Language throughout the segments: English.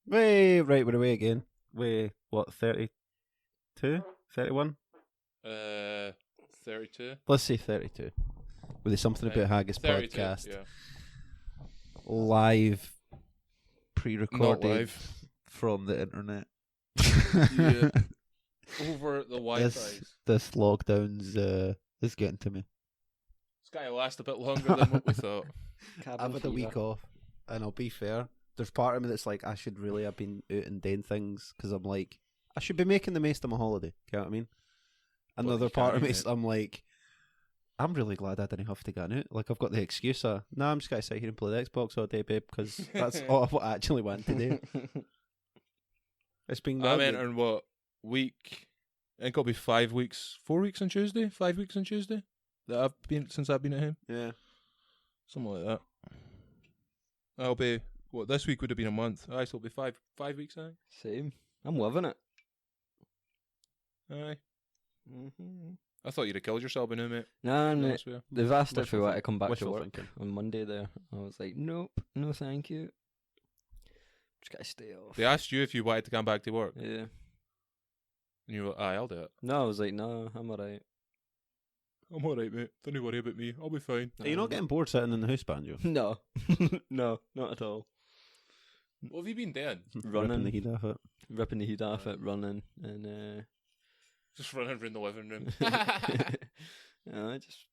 Right, we're away again. What, 32? 31? 32. Let's say 32. With the Something About Haggis 32, podcast. yeah. Live, Not pre-recorded live. from the internet. Yeah. Over the Wi-Fi. This lockdown's is getting to me. It's going to last a bit longer than what we thought. I've had a week off, and I'll be fair. There's part of me that's like, I should really have been out and doing things, because I'm like, I should be making the most of my holiday. You know what I mean? Another part of me, I'm like, I'm really glad I didn't have to get out. Like, I've got the excuse of, nah, I'm just going to sit here and play the Xbox all day, babe, because that's all I actually want to do. It's been I'm entering what week? I think it'll be 5 weeks. 4 weeks on Tuesday. 5 weeks on Tuesday. That I've been since I've been at home. Yeah, something like that. I'll be this week would have been a month. Aye, so it'll be 5 weeks. Aye. Same. I'm loving it. Aye. Mm-hmm. I thought you'd have killed yourself by now, mate. Nah, mate. They've asked if we want to come back to wishful work thinking. on Monday there. I was like, nope, no thank you. Just gotta stay off. They asked you if you wanted to come back to work. Yeah. And you were like, aye, I'll do it. No, I was like, no, I'm alright. I'm alright, mate. Don't worry about me. I'll be fine. Are you not getting bored sitting in the house, Banjo? No. No, not at all. What have you been doing? Running. Ripping the heat off it. Ripping the heat off it, running, and Just running around the living room. just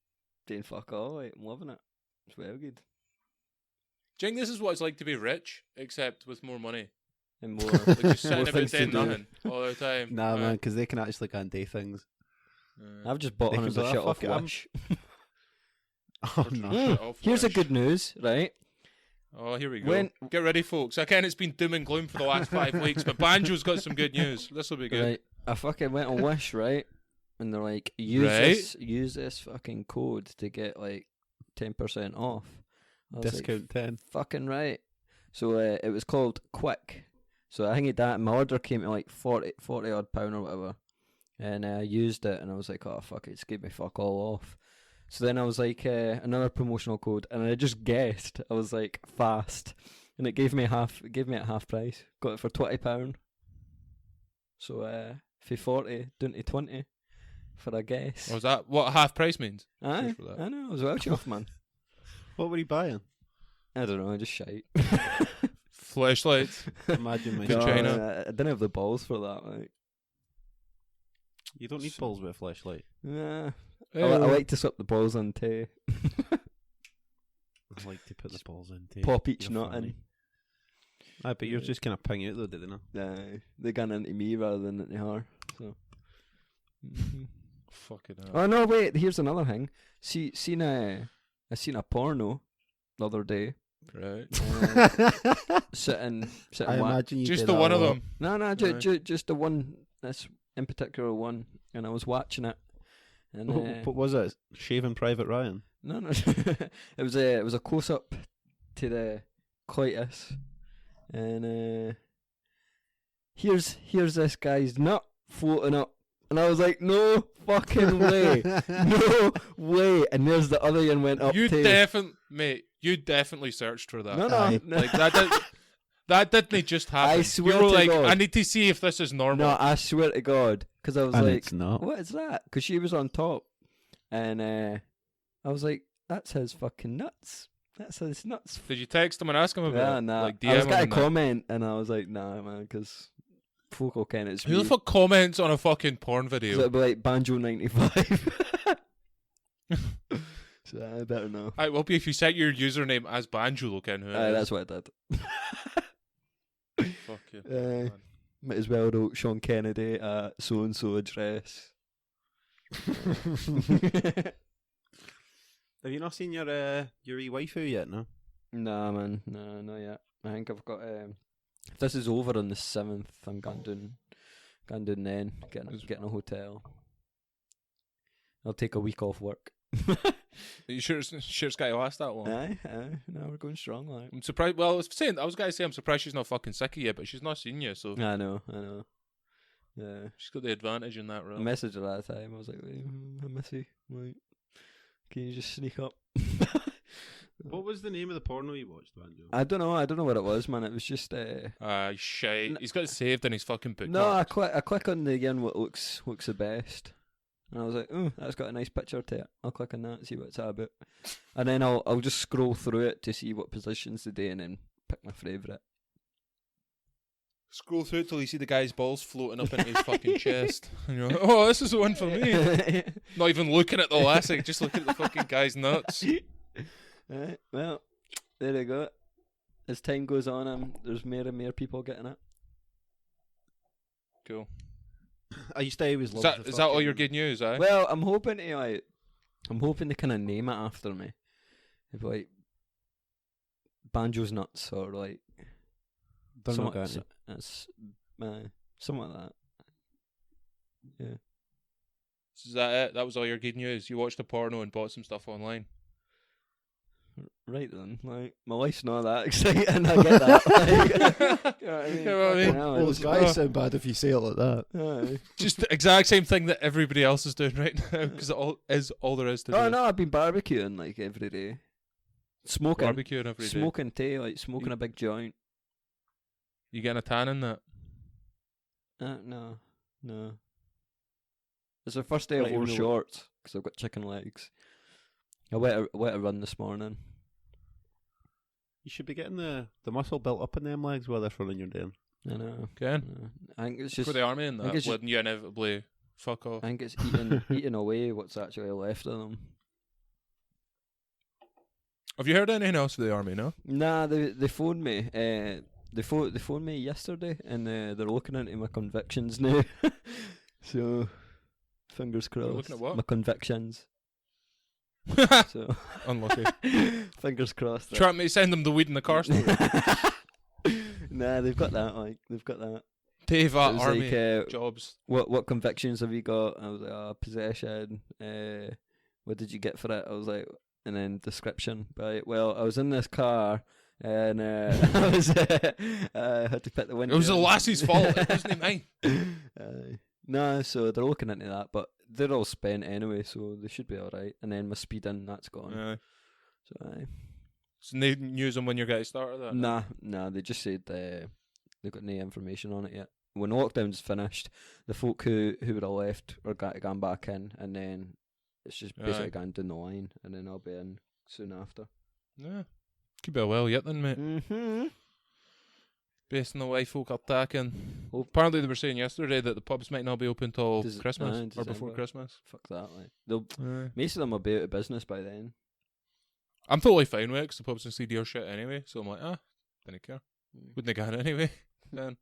doing fuck all. Like, I'm loving it. It's well good. Do you think this is what it's like to be rich, except with more money? And more. Like just sitting More about things to doing do. nothing all the time. Nah, man, because they can actually go and do things. I've just bought They can hundreds be of like, shit off fuck it, I'm- Wish. Oh, no. Here's a good news, right? Oh, here we go. When- Get ready, folks. Again, it's been doom and gloom for the last 5 weeks, but Banjo's got some good news. This will be good. Right. I fucking went on Wish, right? And they're like, Right. use this fucking code to get like 10% off. I was like, Discount 10. fucking right. So it was called Quick. So I think that my order came to like 40 odd pound or whatever. And I used it and I was like, oh fuck it, it's gave me fuck all off. So then I was like, another promotional code, and I just guessed. I was like, fast. And it gave me at half price. Got it for £20. So for 40 down to 20 for a guess. Was that what half price means? Aye, Cheers for that. I know, I was well chuffed, man. What were you buying? I don't know, just shite. Flashlights. Imagine my Good No, China. I didn't have the balls for that, like. You don't need balls with a flashlight. Nah. I like to slip the balls on tea. I like to put the balls in too. Pop each You're nut funny. in. Aye, but you're just kind of ping out though, did they not? Nah, they gone into me rather than into her. So. Fucking hell. Oh no! Wait, here's another thing. I seen a porno the other day. Right. Sitting. I wa- imagine you Just did the that one a of lot. them. No, Right. just the one. This in particular one, and I was watching it. And What was it? Shaving Private Ryan? no, it was a close up to the coitus, and here's this guy's nut floating up, and I was like, no fucking way, no way, and there's the other one went up You too. mate, you definitely searched for that. No, Aye. no, Like that didn't just happen. I swear you were to like, God. I need to see if this is normal. no, I swear to God, because I was And like, it's not. what is that? Because she was on top, and I was like, that's his fucking nuts. That's his nuts. Did you text him and ask him about Yeah, it? nah. Like I was DM gonna him and that? comment, and I was like, nah, man, because folk will ken it's Who me. the fuck comments on a fucking porn So video? it'd be like Banjo 95. So I better know. I will be if you set your username as Banjo, look in who it is. That's what I did. Fuck you. Aye. Might as well wrote Sean Kennedy at so and so address. Have you not seen your waifu yet? No. Nah, man, no, not yet. I think I've got. If this is over on the 7th, I'm going down then, getting a hotel. I'll take a week off work. Are you sure it's got to last that long? Aye, no, we're going strong, like. I'm surprised. Well, I was gonna say I'm surprised she's not fucking sick of you, but she's not seen you, so I know. Yeah. she's got the advantage in that I realm. messaged her that time. I was like, I miss you. Like, can you just sneak up? What was the name of the porno you watched, Banjo? I don't know what it was, man. It was just Shite. He's got it saved in his fucking book. no. I click on the again what looks the best, and I was like, oh, that's got a nice picture to it. I'll click on that and see what it's about, and then I'll just scroll through it to see what positions they do, and then pick my favourite. Scroll through it till you see the guy's balls floating up into his fucking chest. And you're like, oh, this is the one for me. Not even looking at the lassie, just looking at the fucking guy's nuts. Right, well, there you go. As time goes on, there's more and more people getting it. Cool. I used to always love Is that all your good news, eh? Well, I'm hoping to kind of name it after me. If like Banjo's nuts or like They're not something, getting it. it's something like that. Yeah. So is that it? That was all your good news? You watched a porno and bought some stuff online? Right then, like my life's not that exciting. I get that. Like, you know what I mean? You know what I mean? Fucking hell, Well, it's- the guys sound bad if you say it like that. Aye. Just the exact same thing that everybody else is doing right now, because it all there is to do. Oh no, I've been barbecuing like every day, smoking, Barbecuing every day. smoking tea, like smoking a big joint. You getting a tan in that? No. It's the first day Right, I wore you know- shorts because I've got chicken legs. I went a run this morning. You should be getting the muscle built up in them legs while they're running your down. I know. Ken? I think it's For just. the army and I think that, it's just- wouldn't you inevitably fuck off? I think it's eating away what's actually left of them. Have you heard anything else for the army, no? Nah, they phoned me. They phoned me yesterday, and they're looking into my convictions now. So, fingers crossed. looking at what? My convictions. So, Unlucky. fingers crossed. that- Trying to send them the weed in the car story. Nah, they've got that. Like they've got that. Dave, It was army like, jobs. what convictions have you got? I was like, possession. What did you get for it? I was like, and then description. Right. Well, I was in this car. And I was had to pick the window. It was the lassie's fault. It wasn't mine. No, so they're looking into that, but they're all spent anyway, so they should be all right. And then my speeding, that's gone. So So no news on when you're getting started. That nah, they just said they've got no information on it yet. When lockdown's finished, the folk who would have left are gone back in, and then it's just basically gone down the line, and then I'll be in soon after. Yeah. Could be a while yet then, mate. Mm-hmm. Based on the way folk are attacking. Hope- Apparently they were saying yesterday that the pubs might not be open till Does- Christmas or December. before Christmas. Fuck that, like most of them will be out of business by then. I'm totally fine with it because the pubs and CD are shit anyway. So I'm like, didn't care. Wouldn't have got it anyway. Then.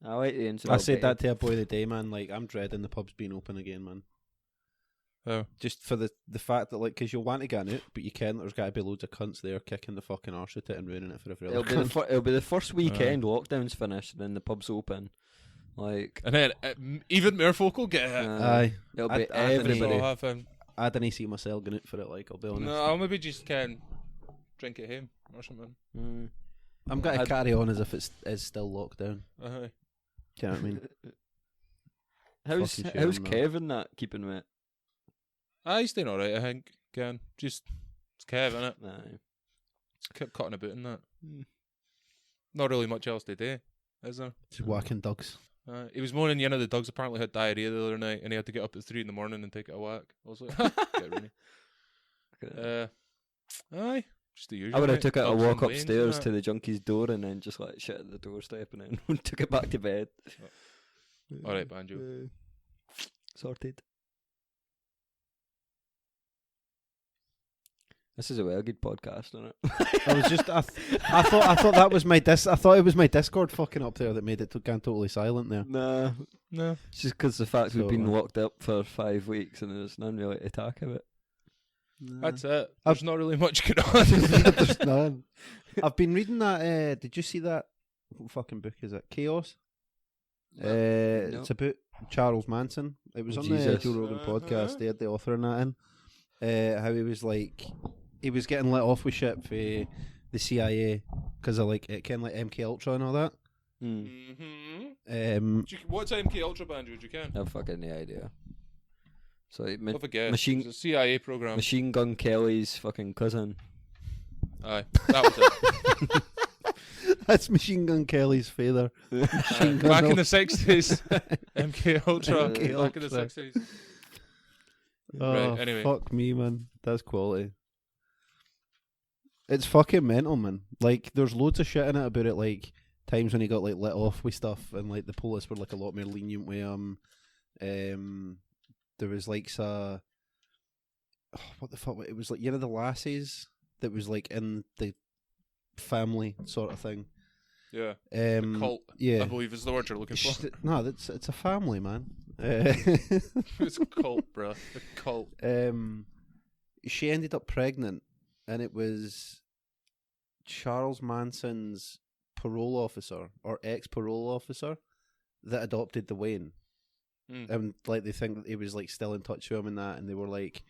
I like the internet. I said that to a boy the day, man. Like, I'm dreading the pubs being open again, man. Oh. Just for the fact that, like, because you'll want to get out, but you can't. There's got to be loads of cunts there kicking the fucking arse at it and ruining it for every other cunt. It'll be the first weekend lockdown's finished, and then the pub's open. Like, And then even more folk will get it. Aye. it'll I- be I didn't everybody. I'll have him. I didn't see myself going out for it, like, I'll be honest. No, I'll maybe just can drink at home or something. I'm going to I'd- carry on as if it's still locked down. Uh-huh. Do you know what I mean? How's Fucking shit, how's I'm not. Kevin that keeping with? He's doing alright, I think. Can just it's Kev, innit? Aye. Kept cutting about in that. Not really much else to do, is there? Just whacking dogs. He was moaning, the dogs apparently had diarrhea the other night and he had to get up at 3 a.m. and take it a whack. I was like, get Rooney. Aye, just the usual. I would have mate. took it a Dogs walk on lanes and upstairs that. to the junkie's door and then just like shit at the doorstep and then took it back to bed. Alright, Banjo. Sorted. This is a well good podcast, isn't it? I was just, I thought that was my I thought it was my Discord fucking up there that made it gone totally silent there. Nah, No. it's just because the fact we've So, been locked up for 5 weeks and there's none really to talk about. That's it. There's not really much going on. There's none. I've been reading that. Did you see that? What fucking book is it? Chaos. No. It's about Charles Manson. It was Oh, on the Jesus. Joe Rogan podcast. They had the author in that in. How he was like, he was getting let off with shit for the CIA because of like it kind of like MK Ultra and all that. Mm-hmm. What's MK Ultra, Banjo? Do you can? I've fucking no idea. So Have a guess. Machine- It's a CIA program. Machine Gun Kelly's fucking cousin. Aye, that was it. That's Machine Gun Kelly's father. Machine Gun Back in Ul- the 60s. MK Ultra. MK Back in the Ultra. 60s. Oh, Right, anyway. fuck me, man. That's quality. It's fucking mental, man. Like, there's loads of shit in it about it, like, times when he got, like, let off with stuff, and, like, the police were, like, a lot more lenient with him. There was, like, what the fuck? It was, like, the lassies that was, like, in the family sort of thing. Yeah. The cult, yeah. I believe is the word you're looking for. No, it's a family, man. It's cult, bro. A cult. She ended up pregnant, and it was Charles Manson's parole officer or ex-parole officer that adopted the Wayne. And like they think that he was like still in touch with him and that, and they were like,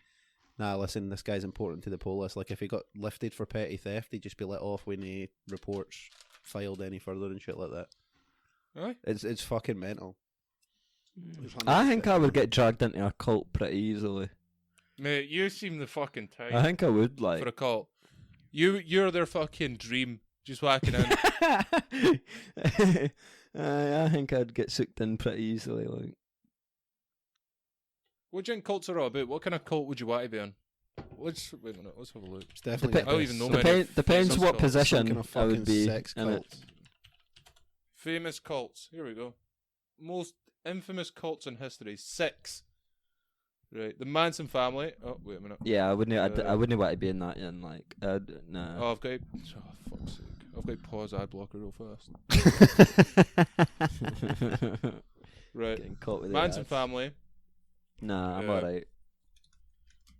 "Nah, listen, this guy's important to the police. Like, if he got lifted for petty theft, he'd just be let off when he reports filed any further and shit like that." Aye. It's fucking mental. I think I would get dragged into a cult pretty easily. Mate, you seem the fucking type I think I would, like. for a cult. You're their fucking dream. Just whacking in. I think I'd get sucked in pretty easily, like. What do you think cults are all about? What kind of cult would you want to be in? Wait a minute, let's have a look. It's definitely. I don't even know many Depends famous what cults. position Some kind of I would fucking be sex in it. cult. Famous cults. Here we go. Most infamous cults in history. 6. Right. The Manson family. Oh, wait a minute. Yeah, I wouldn't want to be in that. In like, Oh, nah. I've got. Oh, fuck's sake. I've got to pause ad blocker real fast. Right. Getting caught with Manson ads. family. Nah, I'm Yeah. alright.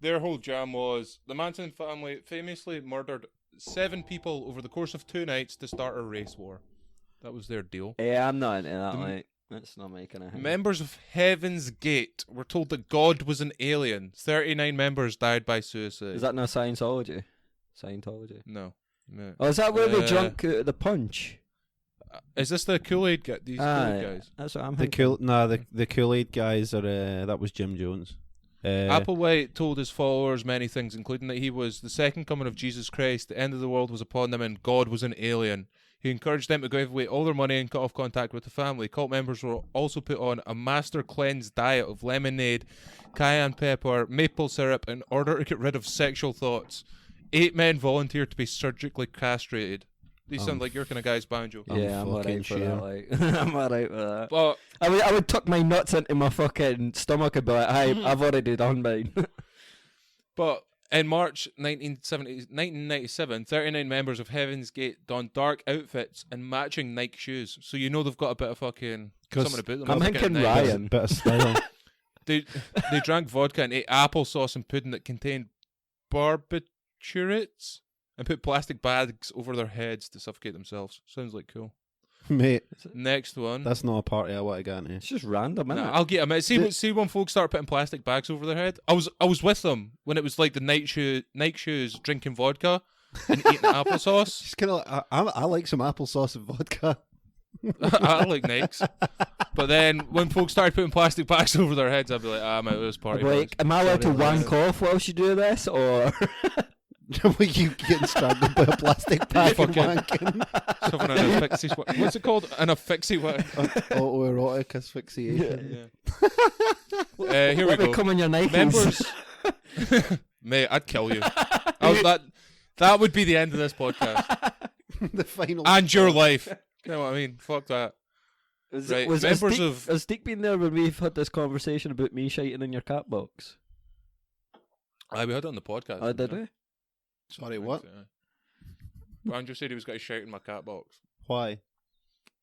Their whole jam was the Manson family famously murdered 7 people over the course of 2 nights to start a race war. That was their deal. Yeah, I'm not into that. The- Like, that's not making a. Members of Heaven's Gate were told that God was an alien. 39 members died by suicide. Is that no Scientology? Scientology. No. No. Oh, is that where they Uh, drunk out of the punch? Is this the Kool-Aid guy? These Kool-Aid guys? That's what I'm The thinking. the Kool-Aid guys are that was Jim Jones. Applewhite told his followers many things, including that he was the second coming of Jesus Christ, the end of the world was upon them, and God was an alien. He encouraged them to give away all their money and cut off contact with the family. Cult members were also put on a master cleanse diet of lemonade, cayenne pepper, maple syrup in order to get rid of sexual thoughts. 8 men volunteered to be surgically castrated. These sound like your kind of guys, Banjo. Yeah, I'm fucking alright for sure. that. Like, I'm alright with that. But I would tuck my nuts into my fucking stomach and be like, "Hey, I've already done mine." But in March 1997, 39 members of Heaven's Gate donned dark outfits and matching Nike shoes. So you know they've got a bit of fucking 'Cause something about them. I'm They're thinking getting Ryan. bit of style. They drank vodka and ate applesauce and pudding that contained barbiturates and put plastic bags over their heads to suffocate themselves. Sounds like cool. Mate, Next one. that's not a party I want to get into. It's just random, isn't Nah, it? I'll get them. See when folks start putting plastic bags over their head. I was with them when it was like the Nike shoes drinking vodka and eating applesauce. Just kind of, I like some applesauce and vodka. I like Nikes. But then when folks started putting plastic bags over their heads, I'd be like, I'm out of this party. Like, am I allowed to Sorry, wank off whilst you do this, or? Were you getting strangled by a plastic bag and Fucking- wanking? Something an asphyxie. What's it called? An asphyxie. Autoerotic asphyxiation. Here we Let me go. come on your Nikes. Members. Mate, I'd kill you. That would be the end of this podcast. The final. And your life. You know what I mean? Fuck that. Right, members of- Has Deke been there when we've had this conversation about me shiting in your cat box? Aye, we had it on the podcast. Oh, did didn't we? Sorry, what? Andrew said he was going to shout in my cat box. Why?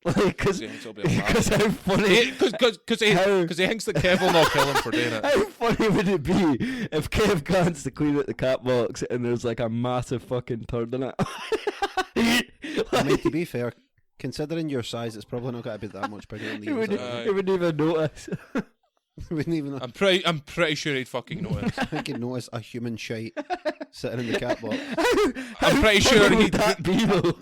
Like, Because he thinks it'll be a laugh. because how funny. Because he thinks that Kev will not kill him for doing it. How funny would it be if Kev gets to clean out the cat box and there's like a massive fucking turd in it? I mean, to be fair, considering your size, it's probably not going to be that much bigger than He the wouldn't, inside. he wouldn't even notice. Wouldn't even. I'm pretty sure he'd fucking notice. I could notice a human shite sitting in the cat box. I'm pretty sure funny he would that be though.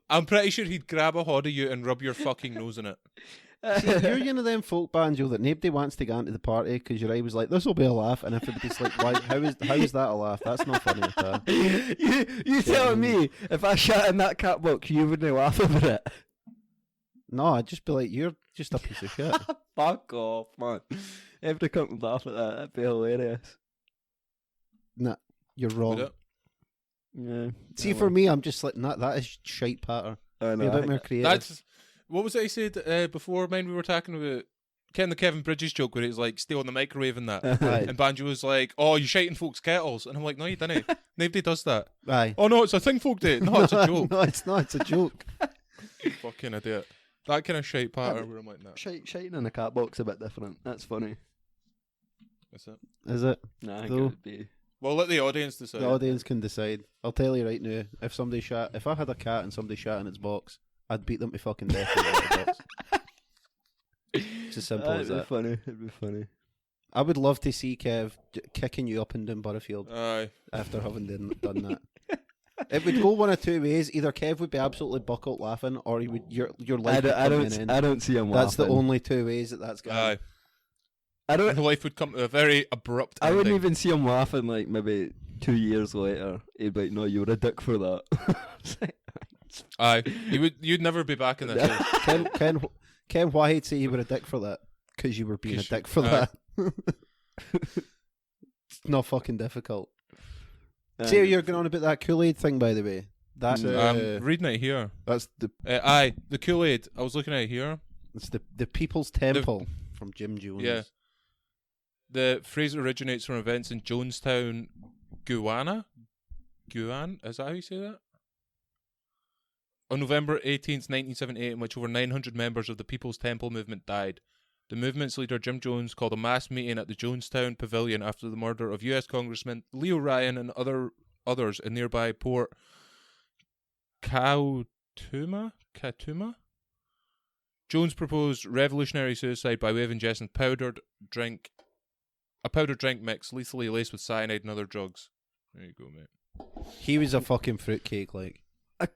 I'm pretty sure he'd grab a hod of you and rub your fucking nose in it. See, you're one of them folk, Banjo, that nobody wants to go into the party because your eye was like, this will be a laugh, and everybody's like, why? How is that a laugh? That's not funny at all. you telling me if I shot in that cat box, you wouldn't laugh over it? No, I'd just be like, you're just a piece of shit. Fuck off, man. Every cunt would laugh at that. That'd be hilarious. Nah, you're wrong. Would it? Yeah. See, for me, I'm just like, nah, that is shite patter. I Be a bit more creative. That's what was it I said before? Mine, we were talking about the Kevin Bridges joke where it's like stealing the microwave and that, Aye. and Banjo was like, "Oh, you're shiting folks' kettles," and I'm like, "No, you didn't. Nobody does that." Aye. Oh no, it's a thing folk do. No, it's a joke. No, it's not. It's a joke. Fucking idiot. That kind of shite patter where I'm like, nah. Shiting in a cat box a bit different. That's funny. That's it. Is it? Nah, I think Though. it would be. Well, let the audience decide. The audience can decide. I'll tell you right now. If I had a cat and somebody shat in its box, I'd beat them to fucking death with the box. It's as simple as It'd be that. funny. It'd be funny. I would love to see Kev kicking you up and down Butterfield Aye. after having done that. It would go one of two ways. Either Kev would be absolutely buckled laughing, or he would your life would come to an end. I don't see him That's laughing. the only two ways that's going. Aye. I don't. Life would come to a very abrupt I ending. wouldn't even see him laughing. Like maybe 2 years later, he'd be like, "No, you were a dick for that." Aye. You'd never be back in this. Ken, why he'd say you were a dick for that? Because you were being a 'Cause dick for aye. that. It's not fucking difficult. See how you're going on about that Kool-Aid thing, by the way. That's I'm reading it here. that's the Aye, the Kool-Aid. I was looking at it here. it's the People's Temple from Jim Jones. Yeah. The phrase originates from events in Jonestown, Guyana. Is that how you say that? On November 18th, 1978, in which over 900 members of the People's Temple movement died. The movement's leader, Jim Jones, called a mass meeting at the Jonestown Pavilion after the murder of U.S. Congressman Leo Ryan and others in nearby Port Kautuma. Jones proposed revolutionary suicide by way of ingesting a powdered drink mix lethally laced with cyanide and other drugs. There you go, mate. He was a fucking fruitcake, like.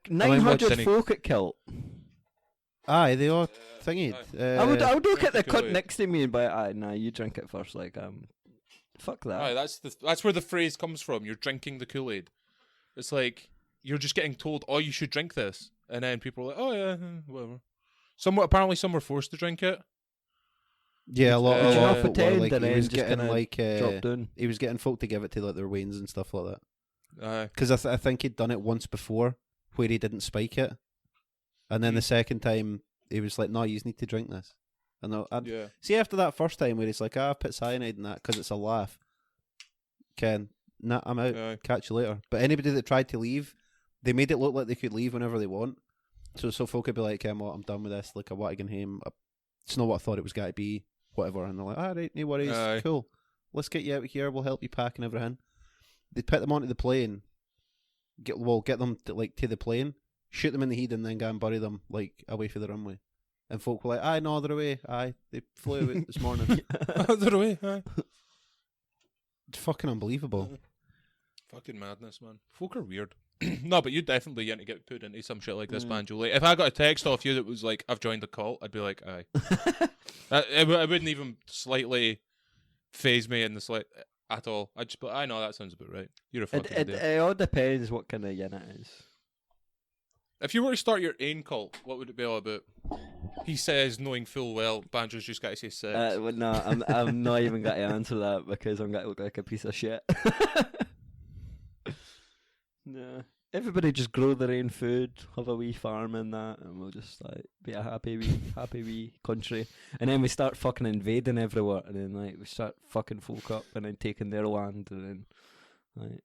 900 watching- folk it killed. Aye, they all thingied. I would look at the Kool-Aid. cunt next to me and be like, "Aye, nah, you drink it first." Like, fuck that. Aye, that's where the phrase comes from. You're drinking the Kool-Aid. It's like you're just getting told, "Oh, you should drink this," and then people are like, "Oh yeah, whatever." Apparently some were forced to drink it. Yeah, a lot Did you not of folk were, pretend like, and he then was just getting kinda like drop down. he was getting folk to give it to like their wains and stuff like that. Aye. Because I think he'd done it once before where he didn't spike it, and then the second time he was like, "No, you need to drink this." And Yeah. see after that first time where he's like, "I put cyanide in that because it's a laugh." Ken, nah, I'm out. Aye. Catch you later. But anybody that tried to leave, they made it look like they could leave whenever they want. So folk could be like, well, I'm done with this. Like, I want to get home. It's not what I thought it was going to be. Whatever. And they're like, all right, no worries. Aye. Cool. Let's get you out of here. We'll help you pack and everything. They'd put them onto the plane. Get them to the plane, shoot them in the head, and then go and bury them like away from the runway. And folk were like, "Aye, no, they're away. Aye, they flew out this morning." They're away. Aye. It's fucking unbelievable. Fucking madness, man. Folk are weird. No, but you'd definitely get to get put into some shit like this, Banjo. Like, if I got a text off you that was like, "I've joined the cult," I'd be like, "Aye." It wouldn't even slightly phase me in the slight at all. I'd just be like, "I know that sounds about right. You're a fucking idiot." It all depends what kind of unit it is. If you were to start your own cult, what would it be all about? He says, knowing full well, Banjo's just got to say sex. Well, no, I'm not even going to answer that because I'm going to look like a piece of shit. No, everybody just grow their own food, have a wee farm and that, and we'll just like be a happy wee country. And then we start fucking invading everywhere, and then like we start fucking folk up, and then taking their land, and then like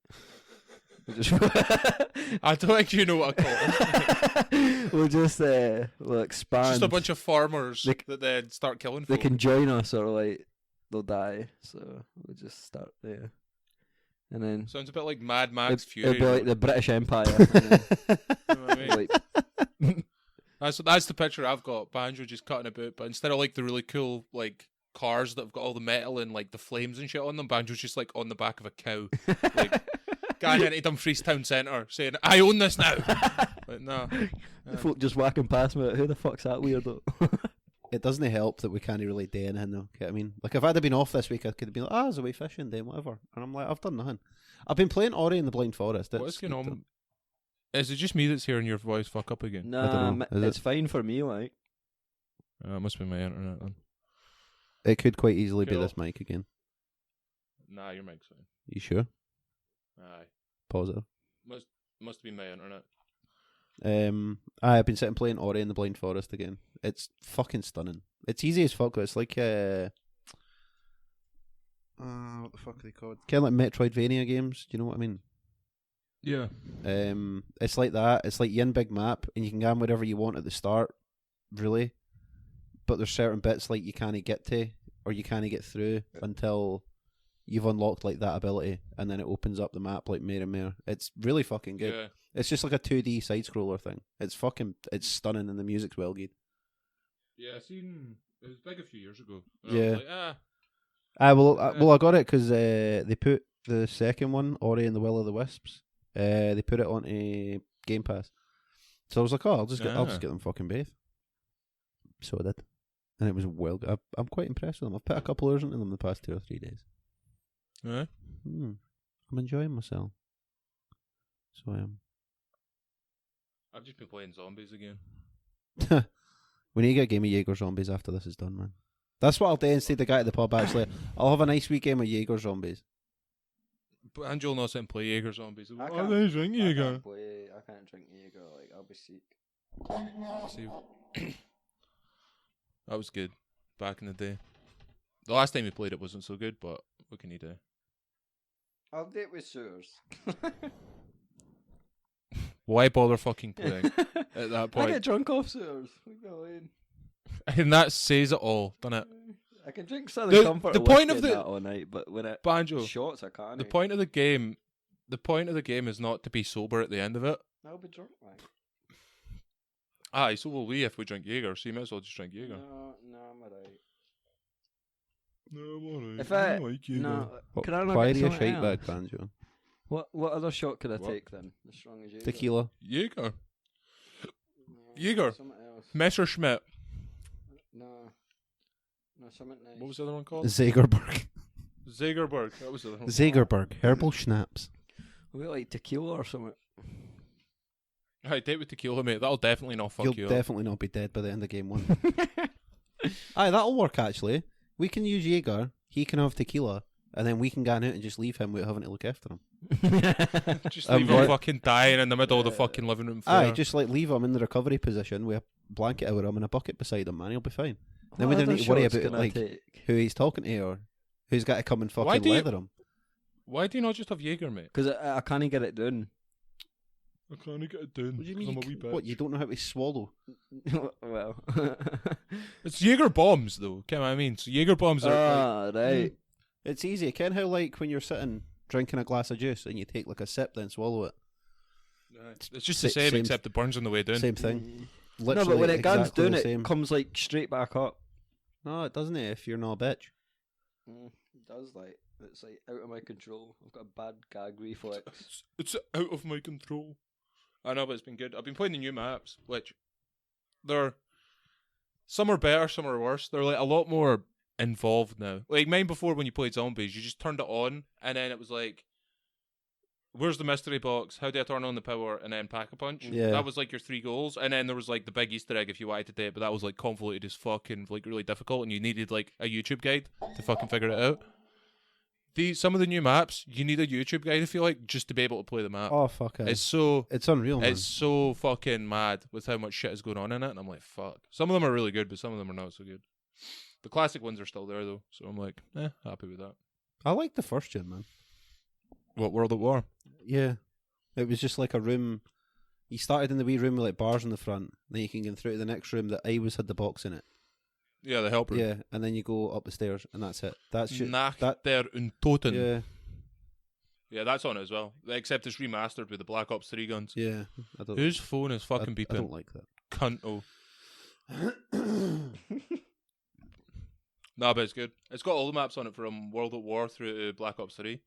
we just I don't think you know what a cult is. we'll expand. Just a bunch of farmers They- that then start killing They folk. can join us, or like they'll die. So we'll just start there, and then Sounds a bit like Mad Max it'll Fury. be like the British Empire. And then, You know what I mean? like, That's the picture I've got. Banjo just cutting about, but instead of like the really cool like cars that have got all the metal and like the flames and shit on them, Banjo's just like on the back of a cow, like Going into Dumfries Town Centre saying, I own this now. But no. The folk just whacking past me. Like, who the fuck's that weirdo? It doesn't help that we can't really do anything though. Get what I mean? Like if I'd have been off this week, I could have been like, I was away fishing, doing whatever. And I'm like, I've done nothing. I've been playing Ori in the Blind Forest. What's going on? Is it just me that's hearing your voice fuck up again? Nah, it's fine for me, like. It must be my internet then. It could quite easily be Cool. this mic again. Nah, your mic's fine. You sure? Aye. Positive. Must be my internet. I've been sitting playing Ori in the Blind Forest again. It's fucking stunning. It's easy as fuck. It's like what the fuck are they called? Kind of like Metroidvania games. Do you know what I mean? Yeah. It's like that. It's like you're in big map and you can go in wherever you want at the start, really. But there's certain bits like you can't get to or you can't get through until you've unlocked like that ability, and then it opens up the map like more and more. It's really fucking good. Yeah. It's just like a 2D side scroller thing. It's stunning, and the music's well good. Yeah, I seen it was big a few years ago. Yeah. I was like, I got it because they put the second one, Ori and the Will of the Wisps. They put it onto Game Pass, so I was like, oh, I'll just get them fucking both. So I did, and it was well good. I'm quite impressed with them. I've put a couple hours into them the past 2 or 3 days. Aye. I'm enjoying myself. So I am. I've just been playing zombies again. We need to get a game of Jaeger Zombies after this is done, man. That's what I'll do instead of the guy at the pub, actually. I'll have a nice wee game of Jaeger Zombies. But Angel not sitting play Jaeger zombies. I Oh, they drink Jaeger. I can't drink Jaeger. Like, I'll be sick. See, that was good back in the day. The last time we played it wasn't so good, but what can you do? I'll date with sewers. Why bother fucking playing at that I point? get drunk off sewers. Leave me alone. And that says it all, doesn't it? I can drink Southern Comfort. The or point whiskey of and the that all night, but when it Banjo, shots, I can't. the point of the game is not to be sober at the end of it. I'll be drunk, like. Aye, so will we if we drink Jaeger. So you might as well just drink Jaeger. No, I'm alright. No, I'm alright. If I no, can I not Why get do you something shake else? back, Banjo? What other shot could I What? take then? As strong as you? Tequila. Jaeger. No, Jaeger. Something else. Messerschmitt. No, something nice. What was the other one called? Zagerberg. Zagerberg. That was the other one. Zagerberg. Herbal schnapps. We like tequila or something. Aye, date with tequila, mate. That'll definitely not fuck You'll you up. definitely not be dead by the end of game 1. Aye, that'll work actually. We can use Jaeger, he can have tequila, and then we can go out and just leave him without having to look after him. Just leave him right. fucking dying in the middle of the fucking living room floor. Aye, just like leave him in the recovery position with a blanket over him and a bucket beside him, man. He'll be fine. Then we don't need to worry about like who he's talking to or who's got to come and fucking leather him. Why do you not just have Jaeger, mate? Because I can't get it done. I can't get it done. What do you mean? I'm a wee bitch. What, you don't know how to swallow? Well, It's Jaeger bombs, though. Get what I mean? So Jaeger bombs are. right. It's easy. Ken, how like when you're sitting drinking a glass of juice and you take like a sip then swallow it. It's just the same, except it burns on the way down. Same thing. No, but when it guns exactly down, the it same. comes like straight back up. No, it doesn't. If you're not a bitch. It does, like, it's like out of my control. I've got a bad gag reflex. It's out of my control. I know, but it's been good. I've been playing the new maps, which some are better, some are worse. They're like a lot more involved now. Like mine before, when you played zombies, you just turned it on, and then it was like, where's the mystery box? How do I turn on the power? And then pack a punch. Yeah. That was like your 3 goals. And then there was like the big Easter egg if you wanted to do it, but that was like convoluted as fuck and like really difficult, and you needed like a YouTube guide to fucking figure it out. Some of the new maps, you need a YouTube guide, I feel like, just to be able to play the map. Oh fuck it. It's unreal, man. It's so fucking mad with how much shit is going on in it, and I'm like, fuck. Some of them are really good, but some of them are not so good. The classic ones are still there though, so I'm like, happy with that. I like the first gen, man. What, World at War? Yeah. It was just like a room. You started in the wee room with like bars in the front, then you can get through to the next room that always had the box in it. Yeah, the helper. Yeah, and then you go up the stairs, and that's it. That's just Nach that. der Untoten. Yeah, Yeah, that's on it as well. Except it's remastered with the Black Ops 3 guns. yeah. I don't. Whose phone is fucking I beeping? don't like that. Cunto. Nah, but it's good. It's got all the maps on it from World at War through to Black Ops 3.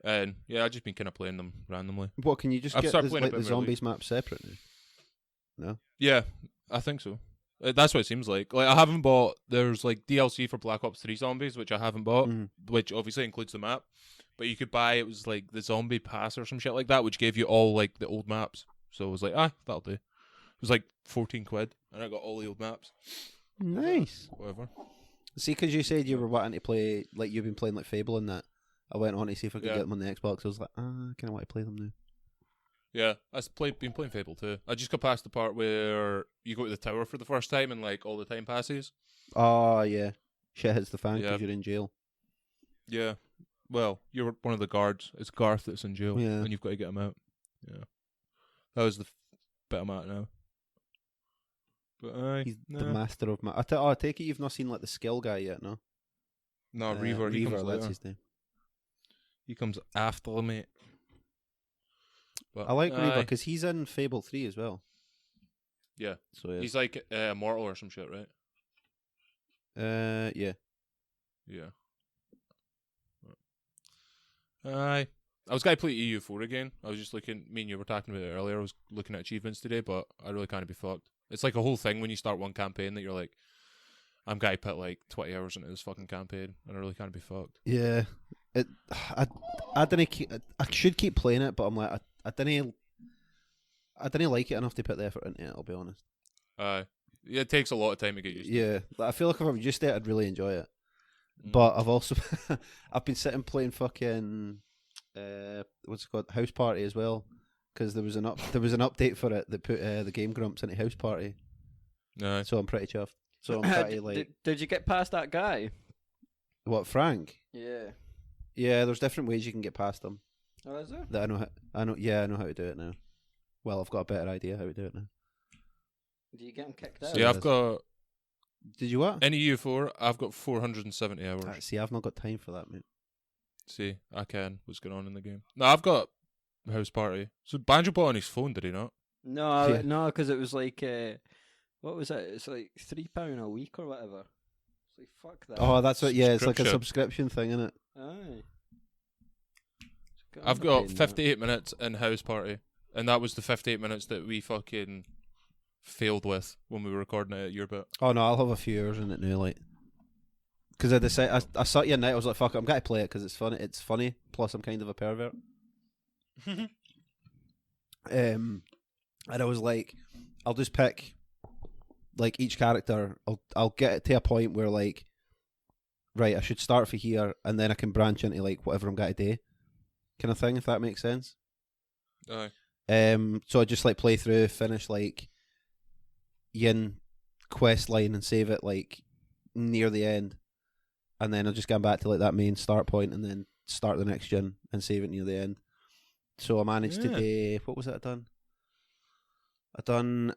And yeah, I've just been kind of playing them randomly. What, can you just I've get started the, playing a like, bit the more zombies map separate now? No? Yeah, I think so. That's what it seems like. Like I haven't bought. There's like DLC for Black Ops 3 Zombies, which I haven't bought, which obviously includes the map. But you could buy. It was like the Zombie Pass or some shit like that, which gave you all like the old maps. So I was like, that'll do. It was like 14 quid, and I got all the old maps. Nice. Whatever. See, because you said you were wanting to play, like you've been playing like Fable and that. I went on to see if I could get them on the Xbox. I was like, I kind of want to play them now. Yeah, been playing Fable too. I just got past the part where you go to the tower for the first time and like all the time passes. Oh, yeah. Shit hits the fan because Yeah. you're in jail. Yeah. Well, you're one of the guards. It's Garth that's in jail, Yeah. and you've got to get him out. Yeah. That was the bit I'm at now. But He's the master of I take it you've not seen like the skill guy yet, no? No, Reaver. He comes that's later. his name. He comes after me. But, I like Reaver because he's in Fable 3 as well. Yeah. So yeah. He's like immortal or some shit, right? Yeah. Yeah. I was going to play EU4 again. I was just looking. Me and you were talking about it earlier. I was looking at achievements today, but I really can't be fucked. It's like a whole thing when you start one campaign that you're like, I'm going to put like 20 hours into this fucking campaign, and I really can't be fucked. Yeah. I should keep playing it, but I'm like, I didn't like it enough to put the effort into it, I'll be honest. It takes a lot of time to get used to. Yeah. Like, I feel like if I was used to it, I'd really enjoy it. But I've also I've been sitting playing fucking what's it called, House Party as well, because there was an update for it that put the Game Grumps into House Party. Nice. So I'm pretty chuffed. So I'm pretty like. Did you get past that guy? What, Frank? Yeah. Yeah, there's different ways you can get past them. Oh, is there? That I know. I know how to do it now. Well, I've got a better idea how to do it now. Do you get him kicked out? So yeah, I've got. Did you what? In EU4, I've got 470 hours. See, I've not got time for that, mate. See, I can. What's going on in the game? No, I've got House Party. So Banjo bought on his phone, did he not? No, Yeah. no, because it was like, what was it? It's like £3 a week or whatever. It's like, fuck that. Oh, that's what. Yeah, it's like a Subscription. subscription thing, isn't it? Aye. I've got 58 minutes in House Party, and that was the 58 minutes that we fucking failed with when we were recording it at your bit. Oh no, I'll have a few hours in it now, like. Because I decided, I sat here at night, I was like, fuck it, I'm going to play it because it's funny. It's funny. Plus, I'm kind of a pervert. And I was like, I'll just pick, like, each character. I'll get it to a point where, like, right, I should start for here, and then I can branch into, like, whatever I'm going to do, kind of thing, if that makes sense. Aye. So I just, like, play through, finish, like, yin quest line and save it, like, near the end. And then I'll just go back to, like, that main start point and then start the next gen and save it near the end. So I managed to do, what was it I done? I done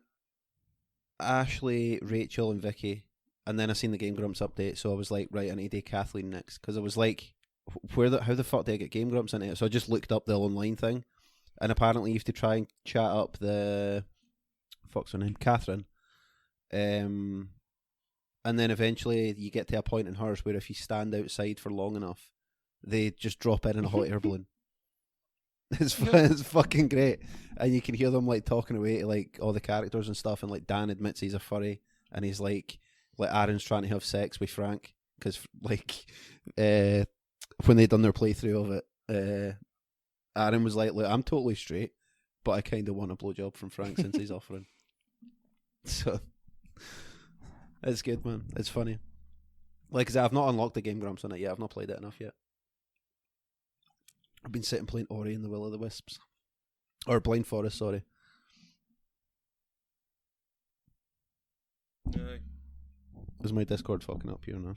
Ashley, Rachel, and Vicky, and then I seen the Game Grumps update, so I was like, right, I need to do Kathleen next, because I was like, how the fuck do I get Game Grumps into it? So I just looked up the online thing, and apparently you have to try and chat up the, fuck's her name, Catherine, and then eventually you get to a point in hers where if you stand outside for long enough, they just drop in a hot air balloon. It's fucking great, and you can hear them like talking away to like all the characters and stuff. And like Dan admits he's a furry, and he's like Aaron's trying to have sex with Frank because like when they done their playthrough of it, Aaron was like, "Look, I'm totally straight, but I kind of want a blowjob from Frank since he's offering." So it's good, man. It's funny. Like, 'cause I've not unlocked the Game Grumps on it yet. I've not played it enough yet. I've been sitting playing Ori and the Will of the Wisps. Or Blind Forest, sorry. Is my Discord fucking up here now?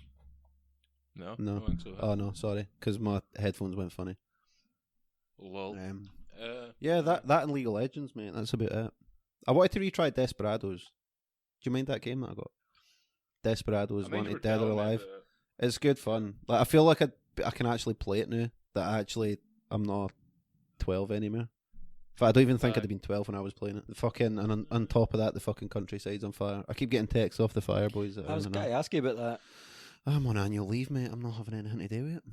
No? No. I don't think so. Oh no, sorry. Because my headphones went funny. Lol. Yeah, that and League of Legends, mate. That's about it. I wanted to retry Desperados. Do you mind that game that I got? Desperados, Wanted Dead or Alive. It's good fun. Like, I feel like I can actually play it now. That I'm not 12 anymore. I don't even think I'd have been 12 when I was playing it. The fucking, and on top of that, the fucking countryside's on fire. I keep getting texts off the fire boys. I was going to ask you about that. I'm on annual leave, mate. I'm not having anything to do with it.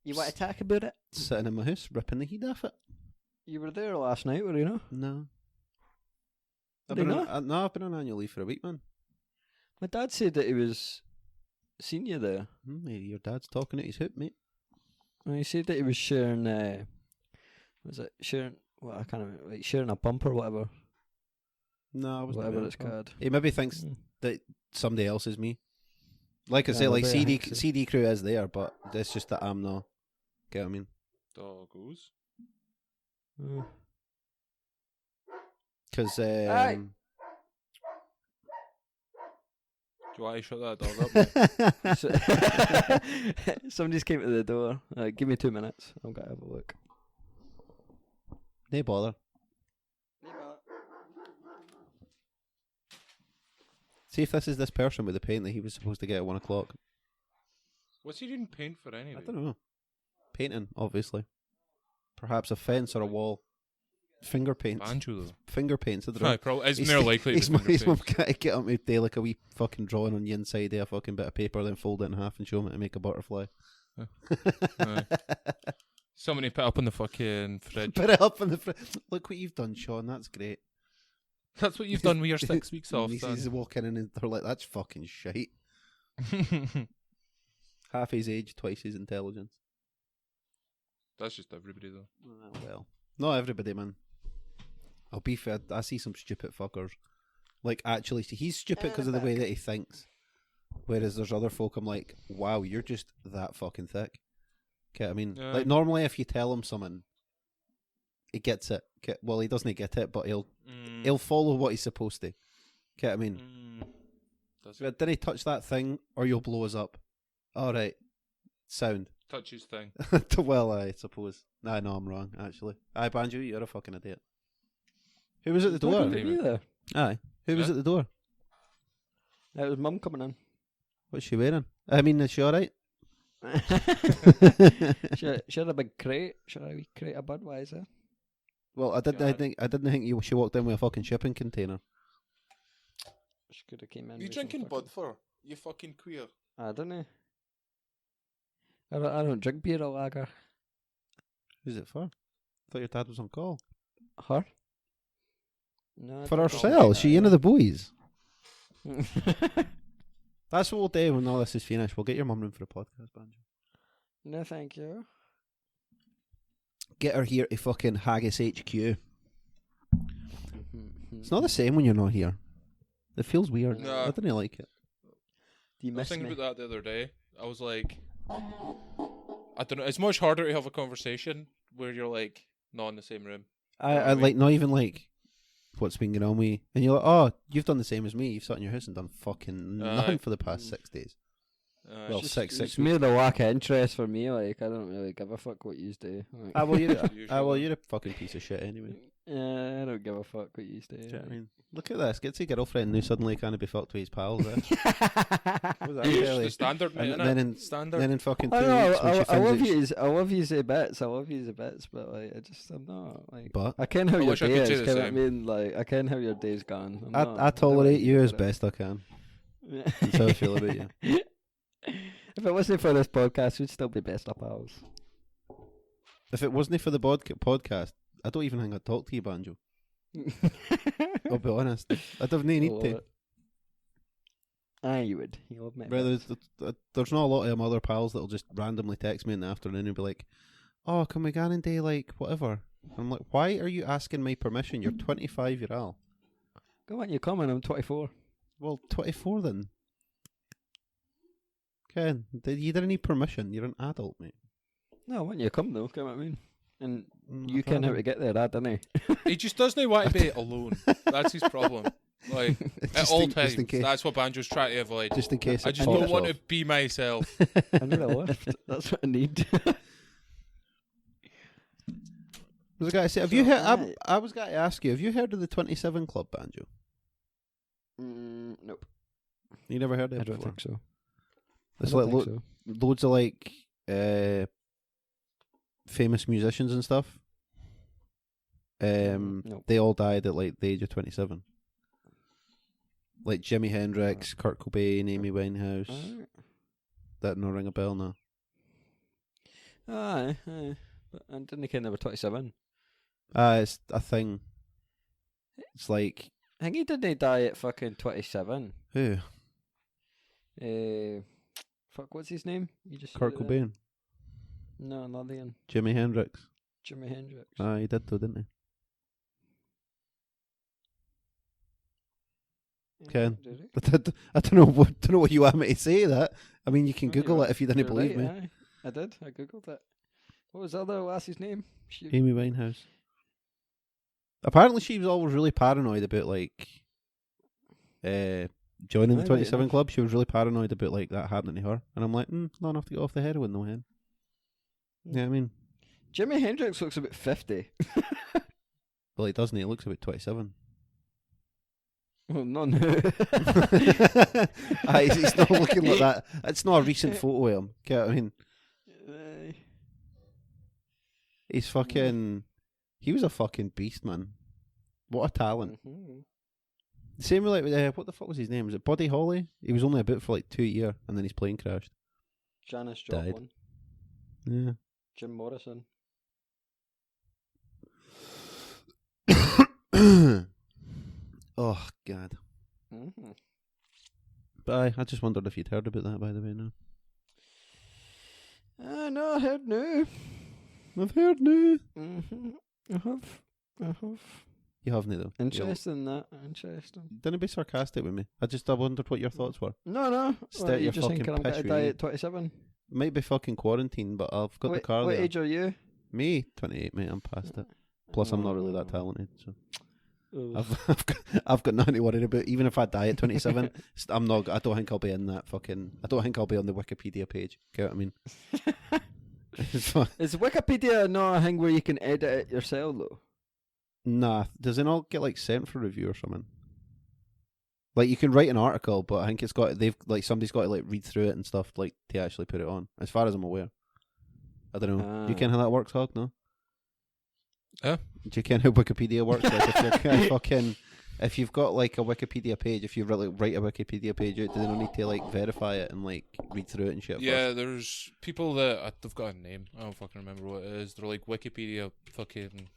You want to talk about it? Sitting in my house, ripping the heat off it. You were there last night, were you not? No. Did he not? I've been on annual leave for a week, man. My dad said that he was seen you there. Maybe your dad's talking at his hip, mate. Well, he said that he was sharing. Was it sharing? Well, I can't remember. Like sharing a pump or whatever. No, I wasn't. Whatever aware it's of that. called. He maybe thinks that somebody else is me. Like I Yeah, say, like maybe I CD think so. CD crew is there, but it's just that I'm not. Get what I mean? Doggos. Because Aye. Do you want to shut that dog up? mate? So- Somebody's came to the door. Give me 2 minutes. I'm gonna have a look. no bother. See if this is this person with the paint that he was supposed to get at 1 o'clock. What's he doing paint for anyway? I don't know. Painting, obviously. Perhaps a fence or a wall. Finger paints. Banjo though. Finger paints. Right, probably. It's more likely to He's be finger mum paint. got to get him to do like a wee fucking drawing on the inside of a fucking bit of paper, then fold it in half and show him how to make a butterfly. Aye. Somebody put up in the fucking fridge. Put it up in the fridge. Look what you've done, Sean. That's great. That's what you've done with your 6 weeks off. Nieces walking in and they're like, that's fucking shite. Dan. Half his age, twice his intelligence. That's just everybody though. Well, not everybody, man. I'll be fair, I see some stupid fuckers. Like, actually, he's stupid because of the way that he thinks. Whereas there's other folk, I'm like, wow, you're just that fucking thick. Okay, I mean, Yeah. like, normally if you tell him something, he gets it. Well, he doesn't get it, but he'll follow what he's supposed to. Okay, I mean, Does but did he touch that thing, or you'll blow us up? Alright, sound. touch his thing. Well, I suppose. Nah, no, I'm wrong, actually. Aye, Banjo, you're a fucking idiot. Who was at the door? Did you there? Aye. Who was Yeah. at the door? It was Mum coming in. What's she wearing? I mean, is she alright? she had a big crate. She had a wee crate of Budweiser. Well, I God. didn't think she walked in with a fucking shipping container. She could have came in. You with some drinking fucking- bud for? You fucking queer. I don't know. I don't drink beer or lager. Who's it for? I thought your dad was on call. Her? No. I For don't ourselves, she drink into the boys. that. That's what we'll do when all this is finished. We'll get your mum room for a podcast, Banjo. No, thank you. Get her here to fucking Haggis HQ. It's not the same when you're not here. It feels weird. No. I didn't like it. Do you I was miss thinking me? about that the other day. I was like, I don't know. It's much harder to have a conversation where you're like not in the same room. I like not even like what's been going on with you. And you're like, oh, you've done the same as me. You've sat in your house and done fucking nothing Aye. for the past 6 days. Well, It's six it's weeks. more the lack of interest for me. Like, I don't really give a fuck what you do. Like, Ah, well, Usually. you're a fucking piece of shit anyway. yeah, I don't give a fuck what you do. Do you know what I mean? Look at this. Gets a girlfriend who suddenly can't be fucked with his pals. Eh? Was that It's fairly- the standard, mate, and innit? then in standard. then in fucking 2 I know, weeks when she I love finds out. you. I love you a bits. I love you a bits, but like, I'm not like. But I ken how I your wish I day could say is. the Can I same. mean, like, I ken how your day's gone. I'm not- I don't tolerate wanna you hear as about it. best I can. That's how I feel about you. If it wasn't for this podcast, we'd still be best of pals. If it wasn't for the podcast, I don't even think I'd talk to you, Banjo. I'll be honest. I'd have no need to. Aye, you would. You love me. Brother, there's not a lot of them other pals that'll just randomly text me in the afternoon and be like, oh, can we go and do like whatever? I'm like, why are you asking my permission? You're 25 year old. Go on, you coming? I'm 24. Well, 24 then. Ken, you didn't need permission. You're an adult, mate. No, when you come though, come what I mean. And you I'd can how rather- to get there, I don't He just doesn't want to be alone. That's his problem. Like at Just all in- times, just in case. that's what Banjo's trying to avoid. Just in case I it just pops don't want off. to be myself. I need a lift. That's what I need. I was going to say, have So, you heard? aye. I was going to ask you, have you heard of the 27 Club, Banjo? Nope. You never heard of it I don't before? think so. It's I like don't think so. loads of like famous musicians and stuff. Nope. They all died at like the age of 27. Like Jimi Hendrix, Kurt Cobain, Amy Winehouse. Alright. That no ring a bell now. Aye, aye. But I didn't think they were 27. It's a thing. It's like I think he didn't die at fucking 27. who? Fuck, what's his name? You just Kurt said it there. Cobain, No, another one. Jimi Hendrix. Jimi Hendrix. He did though, didn't he? Yeah, Ken. did he? I don't know what you want me to say. That I mean, you can No, you're Google right. it if you didn't You're believe right, me. aye. I did. I googled it. What was the other lassie's name? Amy Winehouse. Apparently, she was always really paranoid about like joining the Aye, 27 right enough. club. She was really paranoid about like that happening to her, and I'm like, not enough to get off the heroin, though, hen. Yeah, I mean, Jimi Hendrix looks about 50. well, he doesn't. He looks about 27. Well, no. He's not looking like that. It's not a recent photo of him. Get what I mean? Aye. He's fucking. He was a fucking beast, man. What a talent. Mhm. Same with like what the fuck was his name? Was it Buddy Holly? He was only about for like 2 years, and then his plane crashed. Janis Died. Joplin. Yeah. Jim Morrison. Oh God. Mm-hmm. But I just wondered if you'd heard about that, by the way. No. No, I heard no. I've heard no. Mm-hmm. I have. You haven't though. Interesting in that. Interesting. Didn't be sarcastic with me. I wondered what your thoughts were. No. State you your just fucking thinking I'm going piss, to die really. at 27? Might be fucking quarantine, but I've got the car What there. age are you? Me, 28, mate. I'm past it. Plus, I'm not really that talented, so I've got nothing to worry about. Even if I die at 27, I'm not. I don't think I'll be in that fucking. I don't think I'll be on the Wikipedia page. Get what I mean? Is Wikipedia not a thing where you can edit it yourself though? Nah, does it not get like sent for review or something? Like you can write an article, but I think somebody's got to like read through it and stuff like to actually put it on. As far as I'm aware, I don't know. You ken how that works, Hog? No. Yeah. Do you ken how Wikipedia works? Like if you're fucking, if you've got like a Wikipedia page, if you really write a Wikipedia page out, do they not need to like verify it and like read through it and shit? Yeah, there's people that they've got a name. I don't fucking remember what it is. They're like Wikipedia fucking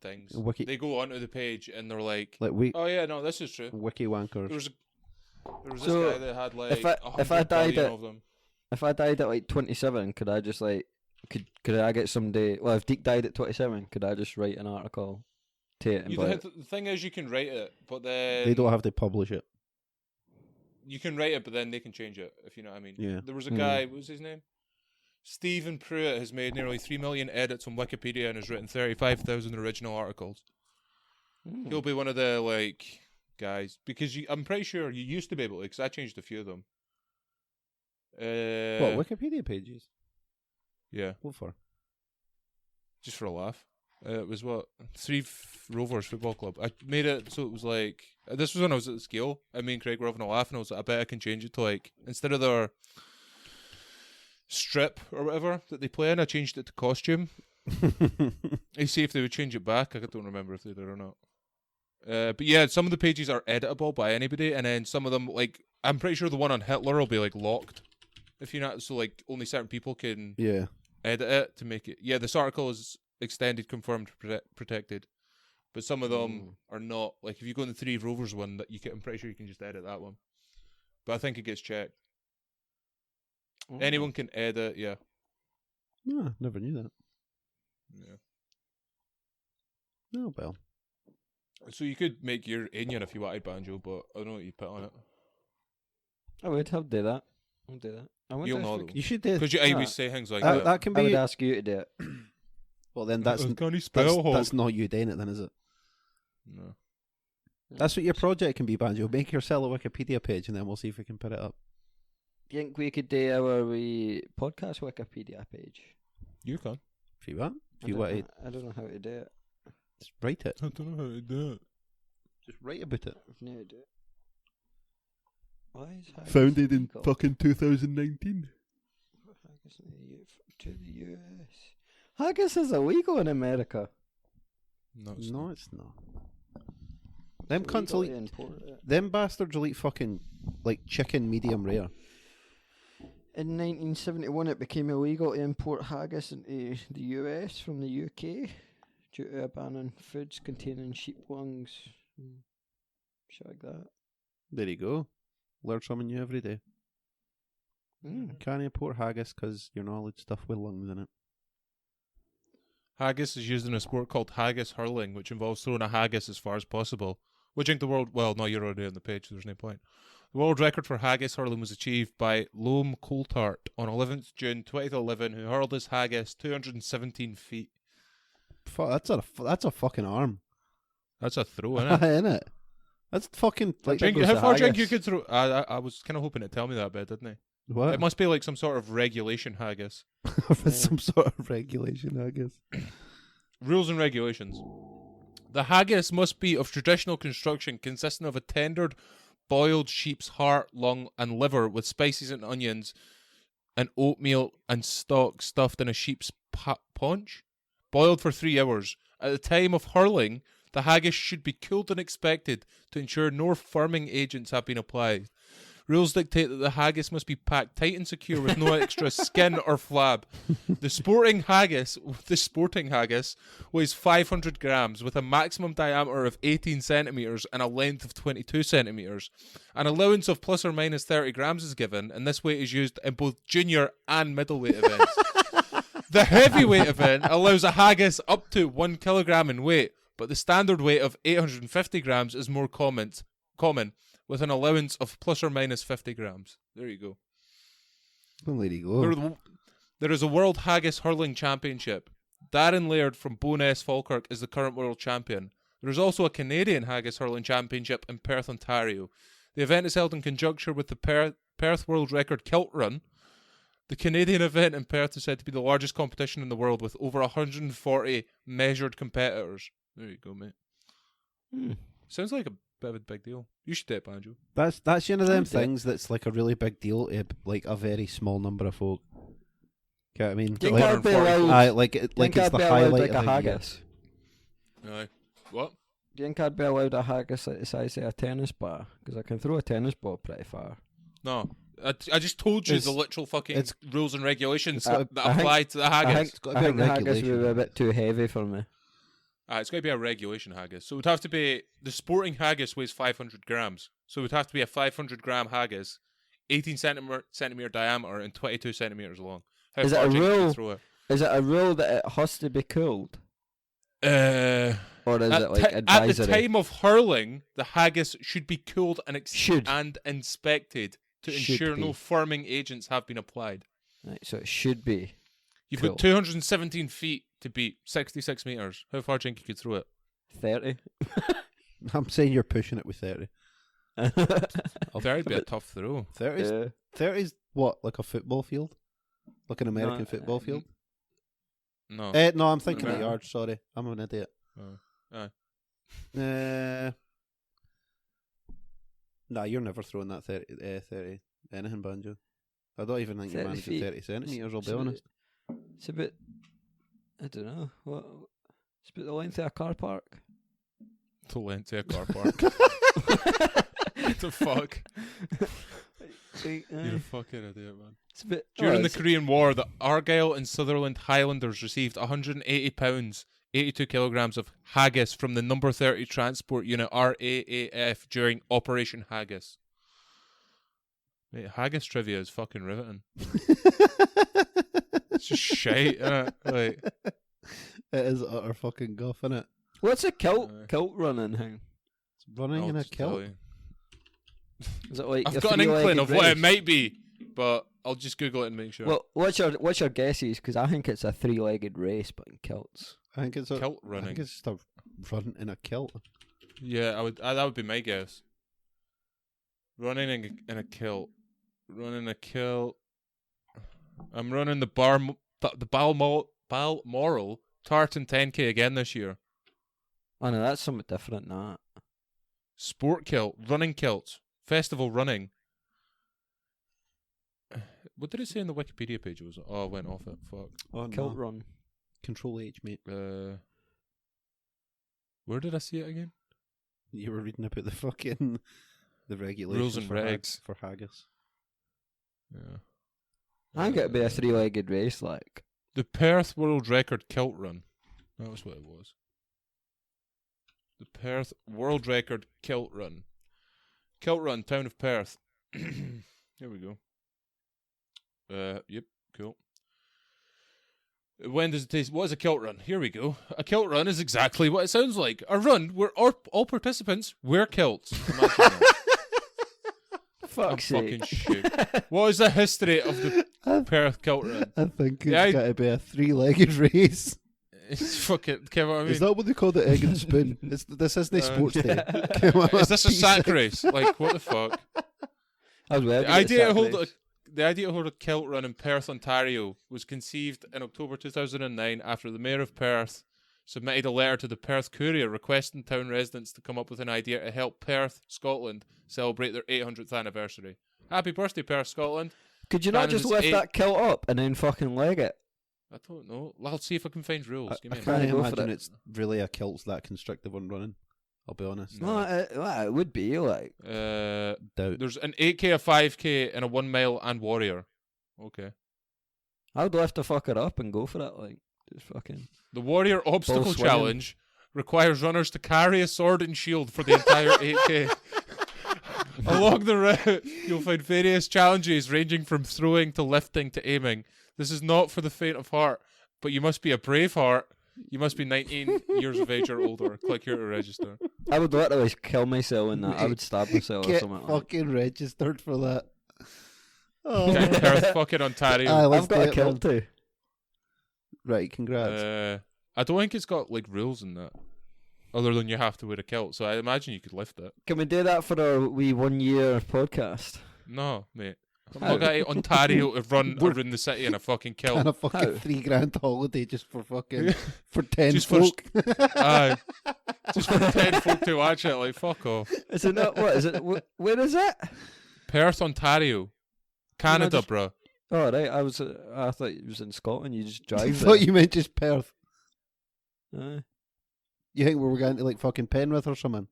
things. They go onto the page and they're like, oh yeah, no, this is true. Wiki wankers. There was So, this guy that had like if I died billion at of them. if I died at like 27, could I just like could I get somebody? Well, if Deke died at 27, could I just write an article to it? And The thing is, you can write it, but then They don't have to publish it. you can write it, but then they can change it. If you know what I mean. Yeah. There was a guy. What was his name? Stephen Pruitt has made nearly 3 million edits on Wikipedia and has written 35,000 original articles. He'll be one of the like guys because I'm pretty sure you used to be able to because I changed a few of them. What Wikipedia pages? Yeah, What for? just for a laugh. It was what Rovers Football Club. I made it so it was like this was when I was at the scale. And me and Craig were having a laugh, and I was like, I bet I can change it to like instead of their strip or whatever that they play in, I changed it to costume. I see if they would change it back. I don't remember if they did or not. But yeah, some of the pages are editable by anybody, and then some of them, like I'm pretty sure the one on Hitler will be like locked. If you're not, so like only certain people can edit it to make it. Yeah, this article is extended, confirmed, protected, but some of them are not. Like if you go in the Three Rovers one, that I'm pretty sure you can just edit that one. But I think it gets checked. Anyone can edit. Yeah. No, never knew that. Yeah. Oh well. So you could make your Indian if you wanted banjo, but I don't know what you put on it. I would. I'll do that. I'll do that. You'll know though. You should do. Because you always say things like that. That can be. I would ask you to do it. Well, then that's not you doing it, then, is it? No. That's what your project can be, Banjo. Make yourself a Wikipedia page, and then we'll see if we can put it up. Do you think we could do our podcast Wikipedia page? You can. If you want. I don't know how to do it. Just write it. I don't know how to do it. Just write about it. I've no idea. Why is Haggis Founded in illegal? fucking 2019. Haggis to the US. Haggis is illegal in America. No, it's No, it's not. Them It's cunts illegal will to eat. import it. Them bastards will eat fucking like chicken medium rare. In 1971, it became illegal to import haggis into the US from the UK due to a ban on foods containing sheep lungs. Shit like that. There you go. Learn something new every day. Can't import haggis because you're not allowed stuff with lungs in it. Haggis is used in a sport called haggis hurling, which involves throwing a haggis as far as possible. Which in the world... Well, no, you're already on the page, so there's no point. The world record for haggis hurling was achieved by Loam Coulthard on 11th June 2011, who hurled his haggis 217 feet. That's a fucking arm. That's a throw, isn't it? Isn't it? That's fucking... like. How far do you think you could throw... I was kind of hoping to tell me that bit, didn't he? What? It must be like some sort of regulation haggis. Some sort of regulation, I guess. Rules and regulations. The haggis must be of traditional construction, consisting of a tendered, boiled sheep's heart, lung, and liver with spices and onions, and oatmeal and stock stuffed in a sheep's paunch, boiled for 3 hours. At the time of hurling, the haggis should be cooled and inspected to ensure no firming agents have been applied. Rules dictate that the haggis must be packed tight and secure with no extra skin or flab. The sporting haggis weighs 500 grams with a maximum diameter of 18 centimetres and a length of 22 centimetres. An allowance of plus or minus 30 grams is given, and this weight is used in both junior and middleweight events. The heavyweight event allows a haggis up to 1 kilogram in weight, but the standard weight of 850 grams is more common, with an allowance of plus or minus 50 grams. There you go. Well, there you go. There is a World Haggis Hurling Championship. Darren Laird from Bo'ness Falkirk is the current world champion. There is also a Canadian Haggis Hurling Championship in Perth, Ontario. The event is held in conjunction with the Perth World Record Kilt Run. The Canadian event in Perth is said to be the largest competition in the world with over 140 measured competitors. There you go, mate. Sounds like a bit of a big deal. You should do it, Banjo. That's one of them things that's like a really big deal to like a very small number of folk. Get what I mean? Do you Like, think I'd be allowed, like think it's I'd the be allowed highlight like of a the year. haggis? Aye. What? Do you think I'd be allowed a haggis like the size of a tennis bar? Because I can throw a tennis ball pretty far. No. I just told you It's- the literal fucking it's- rules and regulations it's got- that I think- apply to the haggis. It's got to I be a think the haggis would regulation. be a bit too heavy for me. It's got to be a regulation haggis. So it would have to be... The sporting haggis weighs 500 grams. So it would have to be a 500 gram haggis, 18 centimetre diameter and 22 centimetres long. How Is it far a do you think you rule? could throw it? Is it a rule that it has to be cooled? At Or is it like the advisory? time of hurling, the haggis should be cooled and Should. and inspected to Should ensure no be. firming agents have been applied. Right, so it should be. You've Cool. got 217 feet to beat 66 metres. How far do you think you could throw it? 30. I'm saying you're pushing it with 30. 30 would be a tough throw. 30's, Yeah. 30's what? Like a football field? Like an American No, football field? No. No, I'm thinking of No. yards. Sorry, I'm an idiot. Aye. Nah, you're never throwing that 30 anything, Banjo. I don't even think you're 30 managing feet. 30 centimetres, I'll be So honest. It's a bit. I don't know. It's about the length of a car park. The length of a car park. What the fuck? You're a fucking idiot, man. It's a bit. During the it's- Korean War, the Argyll and Sutherland Highlanders received 180 pounds, 82 kilograms of haggis from the Number 30 Transport Unit RAAF during Operation Haggis. Mate, haggis trivia is fucking riveting. It's just shite, innit? Like, It is utter fucking guff, innit? What's a kilt Aye. kilt running thing? It's running I'll in a just tell kilt. you. Is it like I've a got an inkling three-legged of what it race? might be, but I'll just Google it and make sure. Well, what's your guesses? Because I think it's a three-legged race, but in kilts. I think it's Kilt I running. think it's just a run in a kilt. Yeah, that would be my guess. Running in a kilt. Running a kilt. I'm running the Balmoral Tartan 10K again this year. Oh no, that's something different than that. Sport kilt, running kilt, festival running. What did it say in the Wikipedia page? It was I went off it. Fuck. Oh, Kilt no. run. Control H, mate. Where did I see it again? You were reading about the fucking the regulations Rules and for regs. for haggis. Yeah. I think it'd be a 3-legged race, like. The Perth World Record Kilt Run. That was what it was. The Perth World Record Kilt Run. Kilt Run, town of Perth. Here we go. Yep, cool. When does it taste? What is a kilt run? Here we go. A kilt run is exactly what it sounds like. A run where all participants wear kilts. Imagine that. Fuck's sake. Fucking shit. What is the history of the Perth kilt run? I think it's got to be a 3-legged race. It's fucking. Kevin, I mean, Is that what they call the egg and spoon? This isn't a sports day. is this a sack race? Like, what the fuck? The idea to hold a kilt run in Perth, Ontario was conceived in October 2009 after the Mayor of Perth submitted a letter to the Perth Courier requesting town residents to come up with an idea to help Perth, Scotland, celebrate their 800th anniversary. Happy birthday, Perth, Scotland. Could you not just lift that kilt up and then fucking leg it? I don't know. I'll see if I can find rules. Give me I a can't minute. imagine it's really a kilt's that constrictive on running. I'll be honest. No, it would be, like. Doubt. There's an 8k, a 5k, and a 1 mile and warrior. Okay. I would lift the fucker up and go for it, like. Just fucking. The warrior obstacle swinging. challenge requires runners to carry a sword and shield for the entire 8k. Along the route, you'll find various challenges ranging from throwing to lifting to aiming. This is not for the faint of heart, but you must be a brave heart. You must be 19 years of age or older. Click here to register. I would literally kill myself in that. I would stab myself or Get something like fucking registered for that. Oh. Okay, Perth, fucking Ontario. Aye, that. let's I've got do a it, kill man. too. Right, congrats. I don't think it's got like rules in that, other than you have to wear a kilt. So I imagine you could lift it. Can we do that for our wee 1 year podcast? No, mate. I'm How? not going to Ontario to run around the city in a fucking kilt. And a fucking How? $3,000 holiday just for fucking for 10 Just for folk. Aye. Just for 10 folk to watch it, like, fuck off. Is it not? What is it? Where is it? Perth, Ontario. Canada, just- bruh. Oh right, I thought it was in Scotland. You just I drive thought there. you meant just Perth. Aye. You think we were going to like fucking Penrith or something?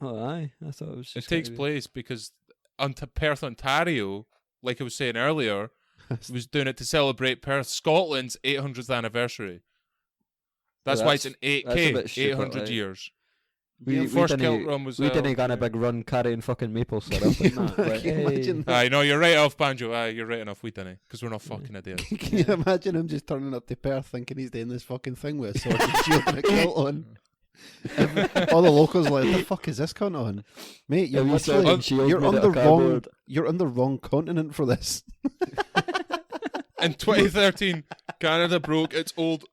Oh aye, I thought it was. It Just takes gonna be- place because Perth, Ontario, like I was saying earlier, was doing it to celebrate Perth, Scotland's 800th anniversary. That's Well, why it's an that's a bit 8k, stupid, 800 right? years. We First didn't- kilt run was. We didn't go on a yeah. big run carrying fucking maple syrup and that. Can Like, you hey. imagine that? Aye, no, you're right off, Banjo. Aye, you're right enough. We didn't, because we're not fucking idiots. Can you imagine him just turning up to Perth thinking he's doing this fucking thing with a sword and shield and a kilt on? All the locals are like, what the fuck is this cunt on? Mate, you're Yeah, we literally, said shield you're made on out the of wrong cardboard. you're on the wrong continent for this. In 2013, Canada broke its old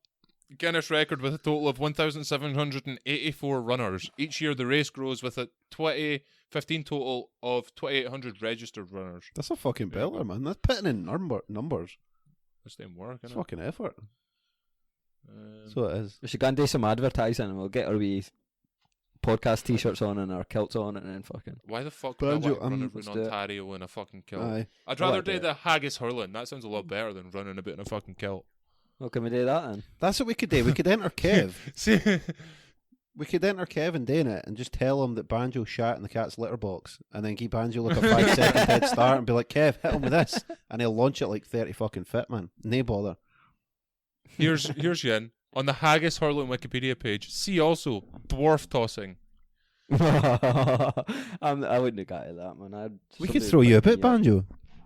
Guinness record with a total of 1,784 runners. Each year, the race grows with a 2015 total of 2,800 registered runners. That's a fucking belter, man. That's putting in numbers. That's them work, It's innit? fucking effort. Um, So it is. We should go and do some advertising and we'll get our wee podcast t-shirts on and our kilts on and then fucking. why the fuck would I Banjo, want to run let's around do it. Ontario in a fucking kilt? Aye. I'd I rather like do it. the haggis hurling. That sounds a lot better than running a bit in a fucking kilt. Well, can we do that then? That's what we could do. We could enter Kev. See, We could enter Kevin doing it and just tell him that Banjo shat in the cat's litter box and then give Banjo like a 5-second head start and be like, Kev, hit him with this. And he'll launch it like 30 fucking fit, man. Nae bother. here's Yin. On the haggis hurling Wikipedia page, see also dwarf tossing. I wouldn't have got to that, man. We could throw you a bit, Banjo.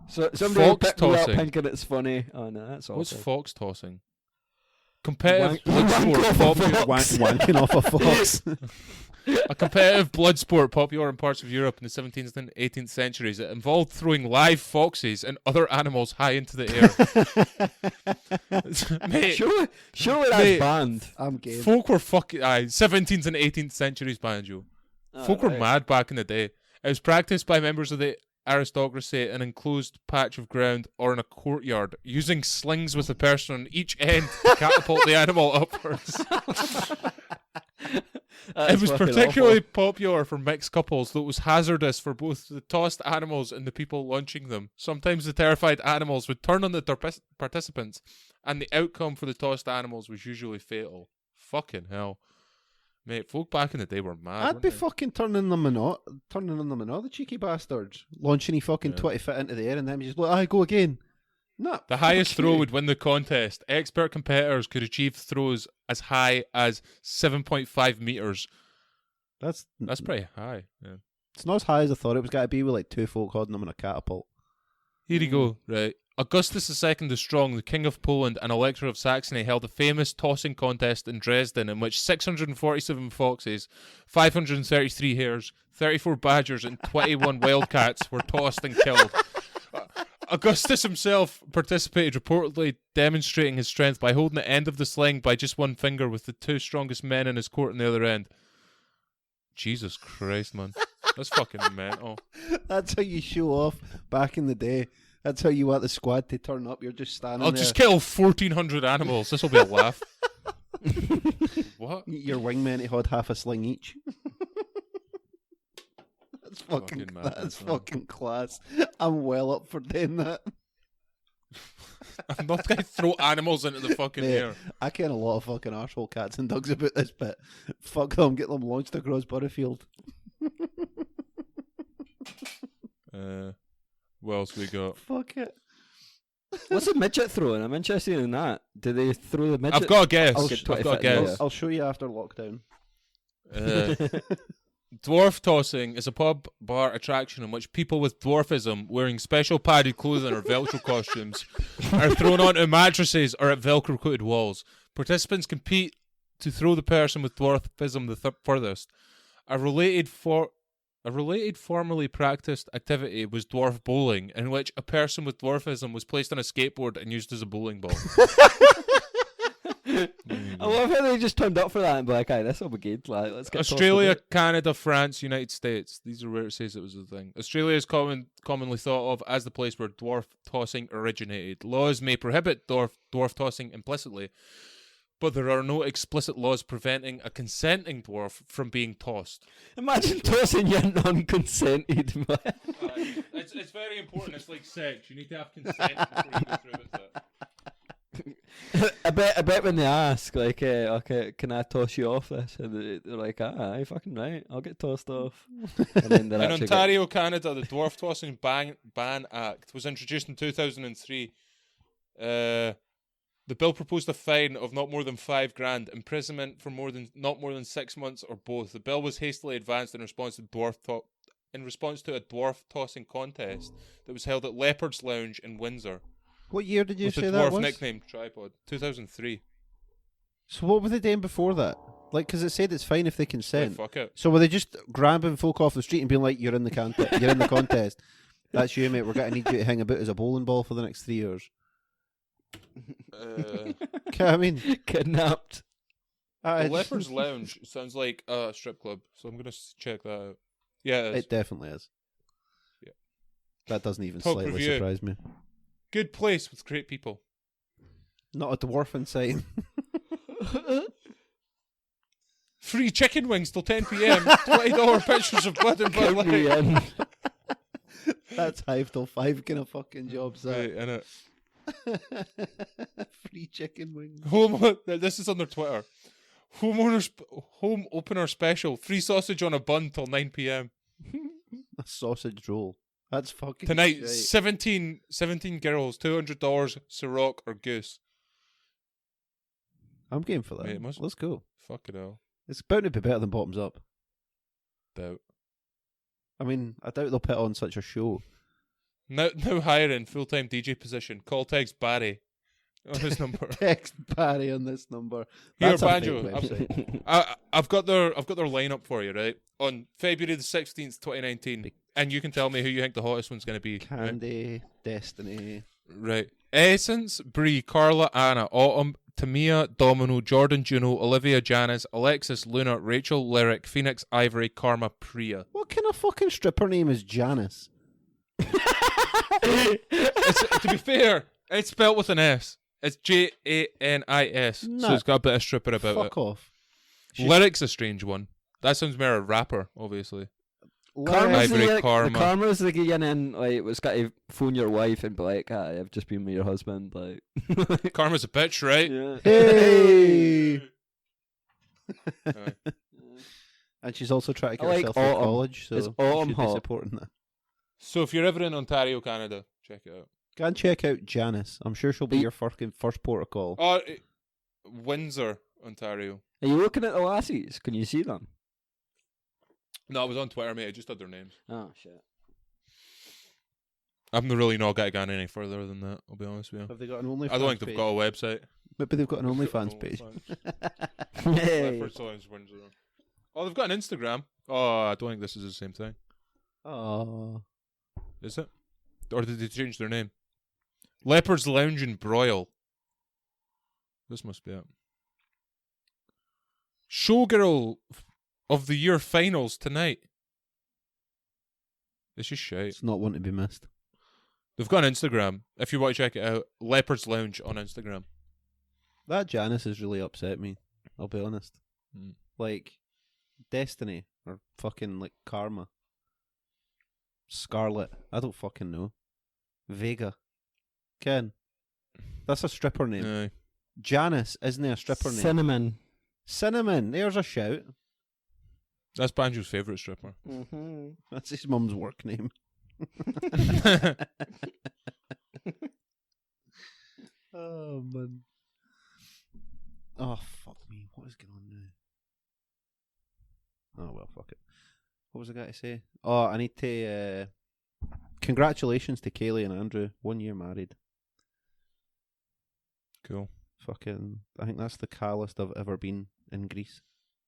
So somebody Fox picked me up tossing. thinking it's funny. Oh no, that's What's awful. fox tossing? Competitive Wank- blood wank sport off a popular. fox. Wanking off a fox. A competitive blood sport popular in parts of Europe in the 17th and 18th centuries. It involved throwing live foxes and other animals high into the air. Mate, Surely that's Mate. banned. I'm game. folk were fucking 17th and 18th centuries, Banjo. Folk were Alright. mad back in the day. It was practiced by members of the aristocracy in an enclosed patch of ground or in a courtyard, using slings with a person on each end to catapult the animal upwards. That It is was fucking particularly awful. popular for mixed couples, though it was hazardous for both the tossed animals and the people launching them. Sometimes the terrified animals would turn on the participants, and the outcome for the tossed animals was usually fatal. Fucking hell. Mate, folk back in the day were mad. I'd weren't be they? fucking turning on them and all, the cheeky bastards. Launching he fucking Yeah. 20 foot into the air and then just like, aye, go again. No. The highest fuck throw you. would win the contest. Expert competitors could achieve throws as high as 7.5 meters. That's pretty high. Yeah. It's not as high as I thought it was going to be with like two folk holding them in a catapult. Here you go. Right. Augustus II the Strong, the King of Poland and Elector of Saxony, held a famous tossing contest in Dresden in which 647 foxes, 533 hares, 34 badgers, and 21 wildcats were tossed and killed. Augustus himself participated, reportedly demonstrating his strength by holding the end of the sling by just one finger with the two strongest men in his court on the other end. Jesus Christ, man. That's fucking mental. That's how you show off back in the day. That's how you want the squad to turn up. You're just standing I'll there. just kill 1,400 animals. This will be a laugh. What? Your wingmen to hold half a sling each. That's fucking madness, man. fucking class. I'm well up for doing that. I'm not going to throw animals into the fucking Mate, air. I ken a lot of fucking arsehole cats and dogs about this bit. Fuck them, get them launched across Butterfield. What else we got? Fuck it. What's a midget throwing? I'm interested in that. Do they throw the midget? I've got a guess. I'll get I've got a 25 guess. I'll show you after lockdown. Dwarf tossing is a pub bar attraction in which people with dwarfism wearing special padded clothing or Velcro costumes are thrown onto mattresses or at Velcro coated walls. Participants compete to throw the person with dwarfism the furthest. A related formerly practiced activity was dwarf bowling, in which a person with dwarfism was placed on a skateboard and used as a bowling ball. I love how they just turned up for that and be like, "Aye, this will be good. Like, let's get Australia, Canada, France, United States. These are where it says it was a thing. Australia is commonly thought of as the place where dwarf tossing originated. Laws may prohibit dwarf tossing implicitly, but there are no explicit laws preventing a consenting dwarf from being tossed. Imagine tossing your non-consented man. It's very important. It's like sex. You need to have consent before you go through with it. I bet when they ask, like, okay, can I toss you off this? And they're like, aye, fucking right, I'll get tossed off. And then they're In actually Ontario, Canada, the Dwarf Tossing Ban Act was introduced in 2003. The bill proposed a fine of not more than $5,000, imprisonment for not more than 6 months, or both. The bill was hastily advanced in response to a dwarf tossing contest that was held at Leopard's Lounge in Windsor. What year did you with say the that dwarf was? nickname Tripod. 2003. So what were they doing before that? Like, because it said it's fine if they Right, consent. fuck it. So were they just grabbing folk off the street and being like, "You're in the you're in the contest. That's you, mate. We're going to need you to hang about as a bowling ball for the next 3 years." I mean, kidnapped. The Leopard's Lounge sounds like a strip club, so I'm going to check that out. Yeah, it is. It definitely is. Yeah. That doesn't even Pub slightly review. surprise me. Good place with great people. Not a dwarf inside. Free chicken wings till 10 p.m. $20 pictures of blood and Count blood. me in. That's Hive till 5 kind of fucking jobs. Right, innit? Free chicken wings. This is on their Twitter. Home opener special. Free sausage on a bun till 9 p.m. A sausage roll. That's fucking Tonight, shite. 17 girls, $200, Ciroc or Goose. I'm game for that. Mate, it must- Let's go. Fuck it all. It's bound to be better than Bottoms Up. Doubt. I mean, I doubt they'll put on such a show. Now hiring full-time DJ position. Call text Barry on his number. Text Barry on this number. Here, That's a Banjo. fake website. I've got their lineup for you, right? On February the 16th, 2019. And you can tell me who you think the hottest one's going to be. Candy, Destiny. Right. Essence, Brie, Carla, Anna, Autumn, Tamia, Domino, Jordan, Juno, Olivia, Janice, Alexis, Luna, Rachel, Lyric, Phoenix, Ivory, Karma, Priya. What kind of fucking stripper name is Janice? To be fair, it's spelled with an S. It's Janis, No. so it's got a bit of stripper about Fuck off. it. Lyric's a strange one. That sounds more a rapper, obviously. Karma's Ivory, the, Karma. The Karma's the guy in, like, was got to phone your wife and be like, "Hi, I've just been with your husband." Like, Karma's a bitch, right? yeah. Hey! Aye. And she's also trying to get I like herself through Autumn. college, so Is you Autumn should be hot? supporting that. So if you're ever in Ontario, Canada, check it out. Go and check out Janice. I'm sure she'll be Are you- your first port of call. Oh, Windsor, Ontario. Are you looking at the lassies? Can you see them? No, I was on Twitter, mate. I just had their names. Oh shit. I'm really not getting any further than that. I'll be honest with you. Have they got an OnlyFans I don't think page? they've got a website. Maybe they've got an They've got OnlyFans an page. OnlyFans. Hey. Leopard Science Windsor. Oh, they've got an Instagram. Oh, I don't think this is the same thing. Oh. Is it? Or did they change their name? Leopard's Lounge and Broil. This must be it. Showgirl of the Year finals tonight. This is shite. It's not one to be missed. They've got an Instagram. If you want to check it out, Leopard's Lounge on Instagram. That Janice has really upset me. I'll be honest. Mm. Like, Destiny or fucking like Karma, Scarlet. I don't fucking know. Vega. Ken. That's a stripper name. Aye. Janice isn't a stripper name. Cinnamon. Cinnamon. There's a shout. That's Banjo's favourite stripper. Mm-hmm. That's his mum's work name. Oh man. Oh fuck me. What is going on now? Oh well, fuck it. What was I going to say? Oh, I need to. Congratulations to Kaylee and Andrew. 1 year married. Cool. Fucking. I think that's the calloused I've ever been in Greece.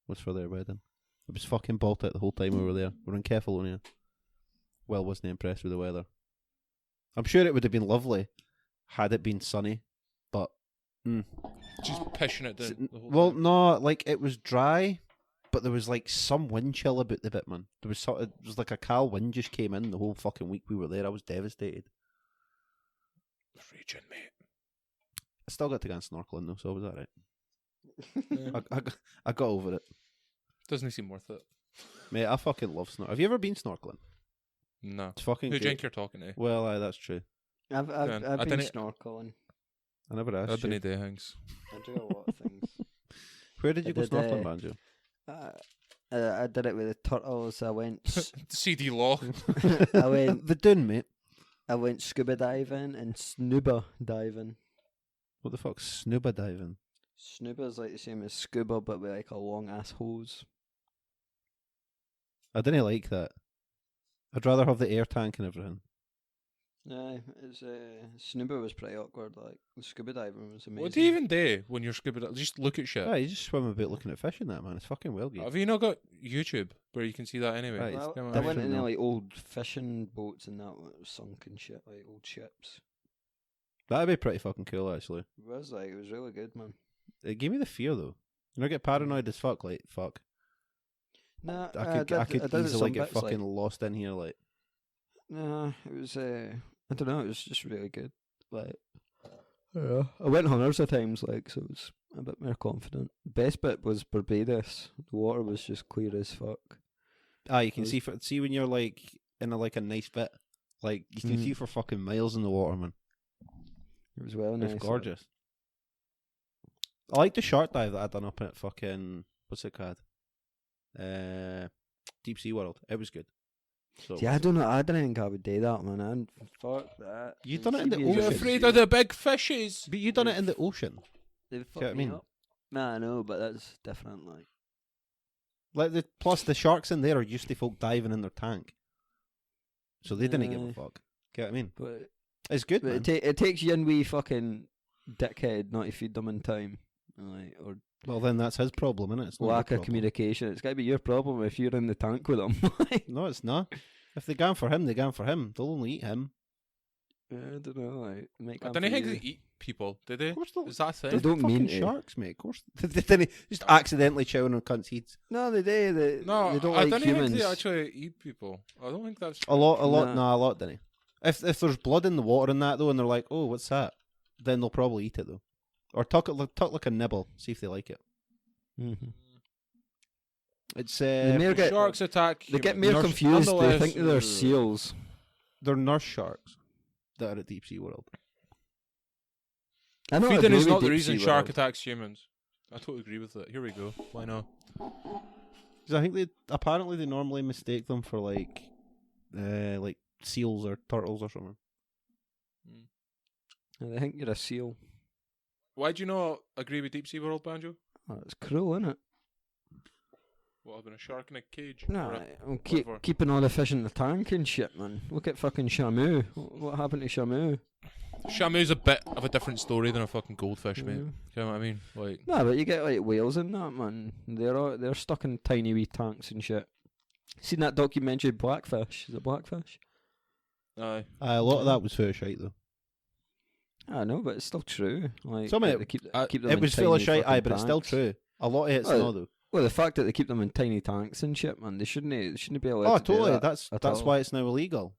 Was for their wedding. It was fucking Baltic the whole time we were there. We were in Kefalonia. Well, wasn't impressed with the weather. I'm sure it would have been lovely had it been sunny, but Just pishing it down. The whole well, time. no, like it was dry, but there was like some wind chill about the bit, man. There was it was like a cal wind just came in the whole fucking week we were there. I was devastated. Raging, mate. I still got to go and snorkeling though, so was that right? Yeah. I got over it, Doesn't seem worth it. mate. I fucking love snorkeling. Have you ever been snorkeling? No. It's fucking Who do you great. think you're talking to? Well, aye, that's true. I've I been didn't- snorkeling. I never I asked you. didn't do things. I do a lot of things. Where did I you go did, snorkeling, Banjo? I did it with the turtles. I went. CD Law. I went. The dune, mate. I went scuba diving and snuba diving. What the fuck's snuba diving? Snuba's like the same as scuba, but with like a long ass hose. I didn't like that. I'd rather have the air tank and everything. Yeah, it's snuba was pretty awkward. Like the scuba diving was amazing. What do you even do when you're scuba diving? Just look at shit. Yeah, you just swim about looking at fish in that, man. It's fucking well good. Have you not got YouTube where you can see that anyway? Right. Well, Come on. I went Definitely in not. like old fishing boats and that was sunk and shit, like old ships. That'd be pretty fucking cool, actually. It was really good, man. It gave me the fear, though. You know, I get paranoid as fuck, like, fuck. Nah, I could did it easily some get bits, like- fucking lost in here, like. Nah, it was. I don't know. It was just really good. Like, yeah, I went hundreds of times, like, so it was a bit more confident. Best bit was Barbados. The water was just clear as fuck. Ah, you can Was- see when you're, like, in a nice bit. Like, you can Mhm. see for fucking miles in the water, man. It was well nice. It's gorgeous. I like the shark dive that I done up at fucking, what's it called? Deep Sea World. It was good. So Yeah, I don't know. I didn't think I would do that, man. And fuck that. You done it in the You're ocean. afraid of the big fishes. But you done it in the ocean. They what I fucked me mean? up. Nah, I know, but that's different. Like, Like plus the sharks in there are used to folk diving in their tank. So they didn't give a Aye. fuck. Get what I mean? but, It's good, but man. it takes you and wee fucking dickhead not to feed them in time, like, or Well, then that's his problem, innit? It's not your lack of problem. communication. It's got to be your problem if you're in the tank with them. No, it's not. If they gan for him, they gan for him. They'll only eat him. I don't know. Like, make I up don't for think you. they eat people, do they? Of course they'll. Is that a They thing? don't fucking mean to. sharks, mate. Of course. They didn't just accidentally chowing on cunts' heads. No, they do. No, they don't I like don't humans. think they actually eat people. I don't think that's A lot, Nah. nah, a lot, didn't If there's blood in the water and that though, and they're like, oh, what's that? Then they'll probably eat it though, or tuck like a nibble, see if they like it. Mhm. It's They may get- Sharks attack. They get humans. more Nurse- confused. They nonetheless, think they're seals. they're nurse sharks that are at Deep Sea World. I know. Feeding is not the reason shark attacks humans. I totally agree with it. Here we go. Why not? 'Cause I think they normally mistake them for like seals or turtles or something. And they think you're a seal. Why do you not agree with Deep Sea World, Banjo? Oh, it's cruel, isn't it? What, having a shark in a cage? Nah, Or a- I'm whatever. keeping all the fish in the tank and shit, man. Look at fucking Shamu. What happened to Shamu? Shamu's a bit of a different story than a fucking goldfish, mate. Mm. You know what I mean? Like, Nah, but you get like whales in that, man. They're stuck in tiny wee tanks and shit. Seen that documentary Blackfish? Is it Blackfish? aye. A lot of that was fair shite though. I know, but it's still true. Like Some of it- they keep I- them It in was full of tiny shite, fucking but it's still tanks. true. A lot of it's Well, not though. Well, the fact that they keep them in tiny tanks and shit, man, they shouldn't be allowed Oh, to do totally. that That's at that's all. why it's now illegal.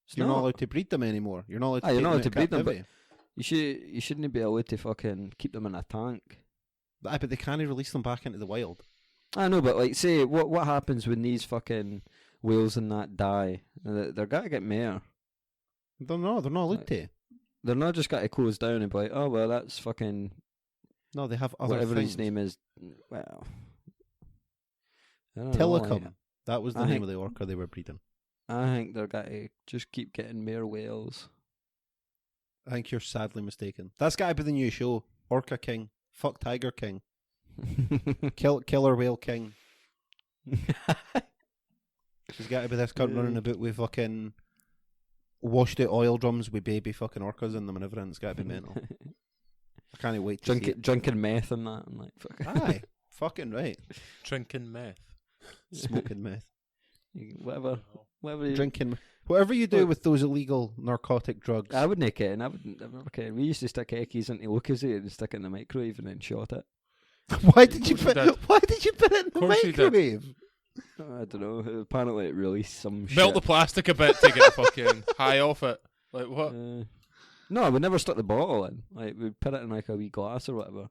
It's You're not not. allowed to breed them anymore. You're not allowed to. Aye, you're take not them allowed out to of breed them, but- captivity. You shouldn't be allowed to fucking keep them in a tank. Aye, but they can't release them back into the wild. I know, but like, say what happens when these fucking whales and that die? They're gotta get mayor. They're not allowed Like, to. They're not just gotta close down and be like, oh well, that's fucking No, they have other whatever things. his name is. Well, I don't know, Telecom. That was the I name think- of the orca they were breeding. I think they're gotta just keep getting more whales. I think you're sadly mistaken. That's got to be the new show. Orca King. Fuck Tiger King. Killer Whale King. There's got to be this cunt running about with fucking washed out oil drums with baby fucking orcas in them and everything. It's got to be mental. I can't wait to see it. Drinking meth and that. I'm like, fuck. Aye, fucking right. Drinking meth. Smoking meth. Whatever. You, Drinking. Whatever you do Look. with those illegal narcotic drugs. I wouldn't care, and I've never cared. We used to stick Eckies into Lucozade and stick it in the microwave and then shot it. Why did you Of course put? you did. Why did you put it in the Course you did. microwave? I don't know. Apparently, it released some Melt the shit. plastic a bit to get the fucking high off it. Like, what? No, we never stuck the bottle in. Like we'd put it in like a wee glass or whatever.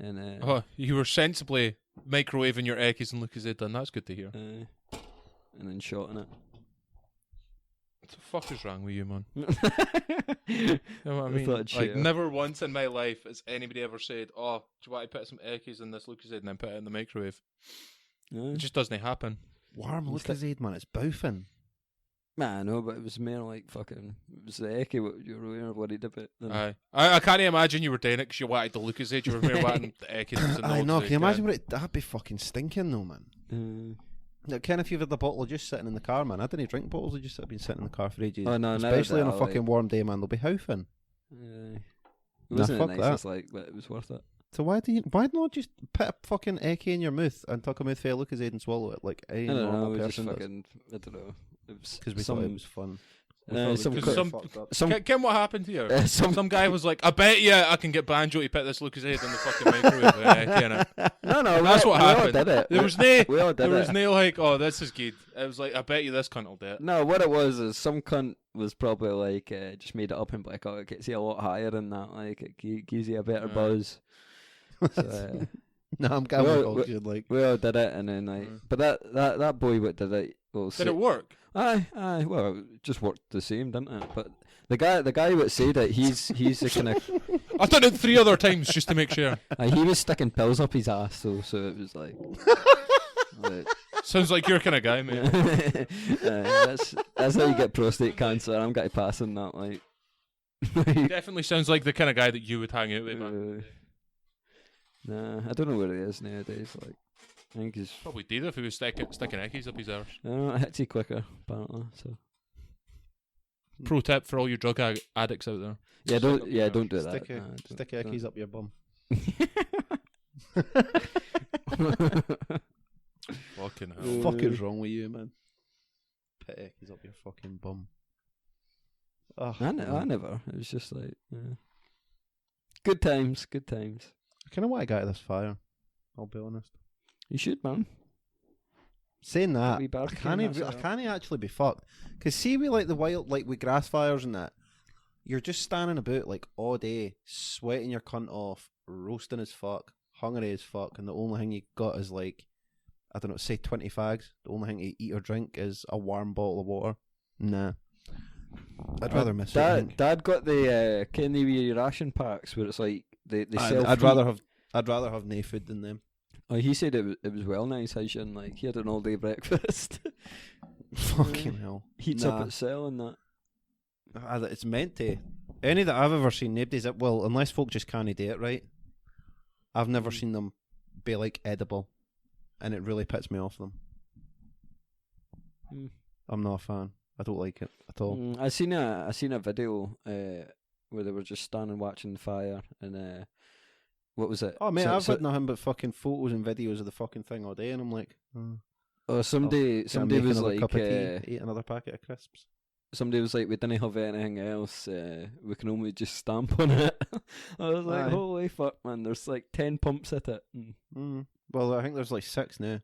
And Oh, you were sensibly microwaving your Eckies and Lucozade then. That's good to hear. and then shotting it. What the fuck is wrong with you, man? You know what I I mean? thought I'd Like, share. never once in my life has anybody ever said, "Oh, do you want to put some Eckies in this Lucozade and then put it in the microwave?" It just doesn't happen. Warm You stick- Lucozade, man. It's bouffing. Man, I know, but it was more like fucking. It was the Eckie what you were really worried about. Aye. I can't imagine you were doing it because you wanted the Lucozade. You were more wanting the Eckies. that was in the I know. Lucozade Can you imagine can. what that'd be fucking stinking though, man? Like, Ken, if you've had the bottle just sitting in the car, man, I didn't drink bottles. They just have been sitting in the car for ages. Oh, no, never especially did on a I, fucking like- warm day, man. They'll be houfing. It Nah, wasn't fuck the that. nicest, like, but it was worth it. So why not just put a fucking Eckie in your mouth and tuck a mouthful of Lucozade and swallow it like a I don't know. normal It was just person does? fucking. I don't know. It was Because we some, thought it was fun. We uh, thought it some was co- just some- fucked up. some Ken, what happened here? some Some guy was like, "I bet you I can get Banjo to put this Lucozade in the fucking microwave." with an Eckie in it. no, That's what we all happened. did it. There was no, We all did there was it. no like, "Oh, this is good." It was like, "I bet you this cunt will do it." No, what it was is some cunt was probably like just made it up and like, oh, it gets you a lot higher than that. Like it gives you a better Aye. buzz. So, No, I'm going Well, with good. Like, we all did it, and then like, Mm. but that boy what did it? Well, Did it work? Aye. Well, it just worked the same, didn't it? But the guy what said it, he's the kind of I've done it 3 other times just to make sure. he was sticking pills up his ass, so it was like. Sounds like your kind of guy, mate. That's how you get prostate cancer. I'm going to pass on that. Like, Definitely sounds like the kind of guy that you would hang out with, man. Nah, I don't know where he is nowadays. Like, I think he's. Probably did if he was sticking Eckies up his arse. I don't know, it hits you quicker apparently. So Pro tip for all you drug addicts out there. yeah, Stick up don't your don't do that. stick, Nah, don't- stick Eckies up your bum. Fucking hell. Mm. Fuck is wrong with you, man? Put Eckies up your fucking bum. Oh, I never. It was just like good times. Good times. I kind of want to get out of this fire. I'll be honest. You should, man. Saying that, Wee I barbecue can't. and I that's it. can't actually be fucked. Cause see, we like the wild, like with grass fires and that. You're just standing about like all day, sweating your cunt off, roasting as fuck, hungry as fuck, and the only thing you got is like, I don't know, say 20 fags. The only thing you eat or drink is a warm bottle of water. Nah, I'd rather miss it. I think. Dad got the Kenny wee ration packs where it's like they sell. I'd free- rather have no food than them. Oh, he said it was well nice. His and like he had an all day breakfast. Fucking hell. Heats Nah. up at cell and that. It's meant to. Any that I've ever seen, nobody's well, unless folk just can't do it right. I've never seen them be like edible, and it really pits me off them. I'm not a fan. I don't like it at all. I seen a video where they were just standing watching the fire, and what was it? Oh mate, I've had nothing but fucking photos and videos of the fucking thing all day, and I'm like, somebody was like, cup of tea, eat another packet of crisps. Somebody was like, we didn't have anything else. We can only just stamp on it. I was like, holy fuck, man! There's like 10 pumps at it. Well, I think there's like 6 now.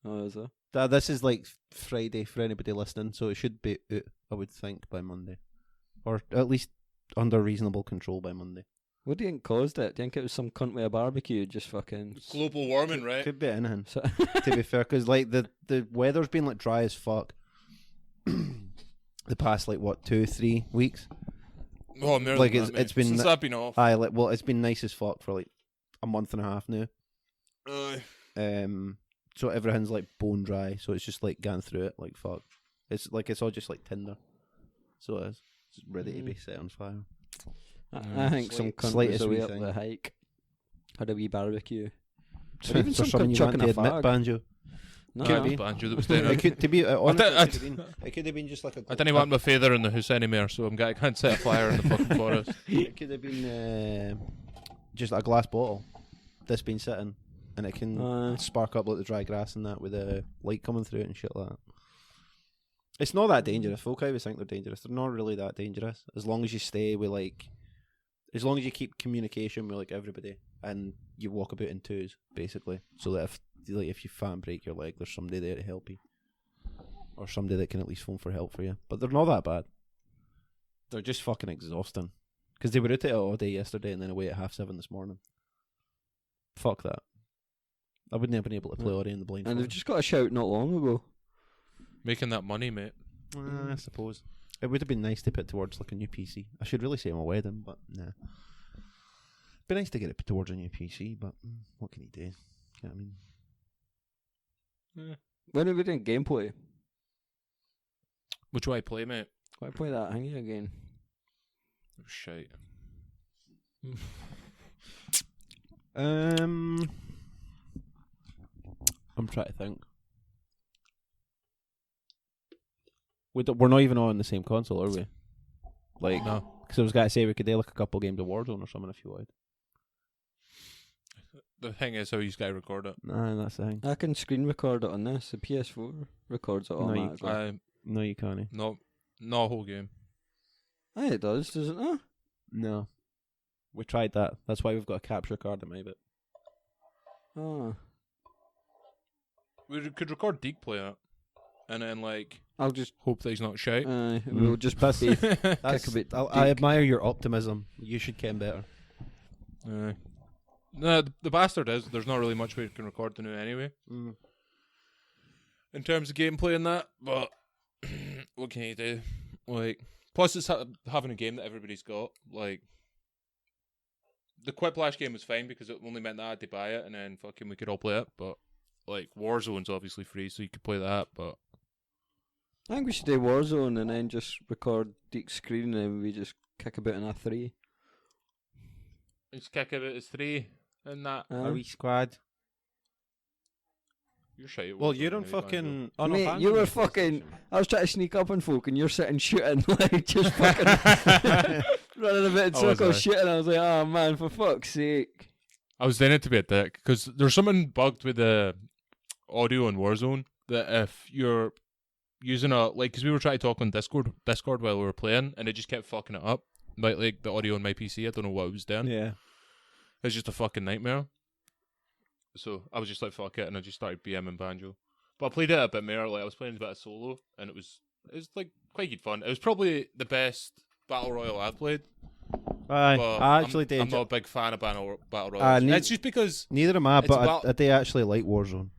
Oh, is there? This is like Friday for anybody listening, so it should be out, I would think, by Monday, or at least under reasonable control by Monday. What do you think caused it? Do you think it was some cunt with a barbecue just fucking... Global warming, right? Could be anything, to be fair, because like the weather's been like dry as fuck the past like what 2-3 weeks. Oh, like it's been since I've been off. Well, it's been nice as fuck for like a month and a half now. So everything's like bone dry, so it's just like going through it like fuck. It's all just like tinder, so it's ready to be set on fire. I think some cunt was away up the hike, had a wee barbecue. Or even some cunt chucking a fag. Banjo. No, it was Banjo that was doing it. Could, to be honest, it could have been just like a... I didn't want my feather in the house anymore, so I can't set a fire in the fucking forest. It could have been just a glass bottle that's been sitting, and it can spark up like the dry grass and that with the light coming through it and shit like that. It's not that dangerous. Folk always think they're dangerous. They're not really that dangerous. As long as you stay with like... As long as you keep communication with like everybody and you walk about in twos, basically, so that if you fan break your leg, there's somebody there to help you, or somebody that can at least phone for help for you. But they're not that bad. They're just fucking exhausting because they were out at it all day yesterday and then away at 7:30 this morning. Fuck that. I wouldn't have been able to play Ori in the Blind. And they've just got a shout not long ago. Making that money, mate. I suppose. It would have been nice to put towards like a new PC. I should really say my wedding, but nah. Be nice to get it put towards a new PC, but what can you do? You know what I mean? Yeah. When are we doing gameplay? Which way I play, mate? Why play that hangy again? Oh, shite. I'm trying to think. We're not even on the same console, are we? Like, no. Because I was going to say we could do like a couple games of Warzone or something if you would. The thing is how you guys record it. Nah, that's the thing. I can screen record it on this. The PS4 records it automatically. No, you can't. No, not a whole game. Aye, it does it not? No. We tried that. That's why we've got a capture card in my bit. Oh. We could record Deke playing it. And then, like, I'll just hope that he's not shite. We'll just kick a bit. I admire your optimism. You should get better. No, the bastard is. There's not really much we can record to do anyway. In terms of gameplay and that, but what can you do? Like, plus it's having a game that everybody's got. Like, the Quiplash game was fine because it only meant that I had to buy it and then fucking we could all play it. But like, Warzone's obviously free, so you could play that. But I think we should do Warzone and then just record Deke's screen and we just kick about in a 3. Just kick it as 3 and that. A wee squad. You're shite. Well, you're on fucking... Oh, no, mate, you were fucking... I was trying to sneak up on folk and you're sitting shooting, like, just fucking running a bit in circles shooting. I was like, oh man, for fuck's sake. I was doing it to be a dick, because there's something bugged with the audio on Warzone, that if you're using because we were trying to talk on Discord while we were playing, and it just kept fucking it up. Like the audio on my PC, I don't know what it was doing. Yeah. It's just a fucking nightmare. So I was just like, fuck it, and I just started BMing Banjo. But I played it a bit more, like I was playing a bit of solo, and it was like quite good fun. It was probably the best Battle Royale I've played. I actually did. I'm not a big fan of Battle Royale. It's just because... Neither am I, but I do actually like Warzone.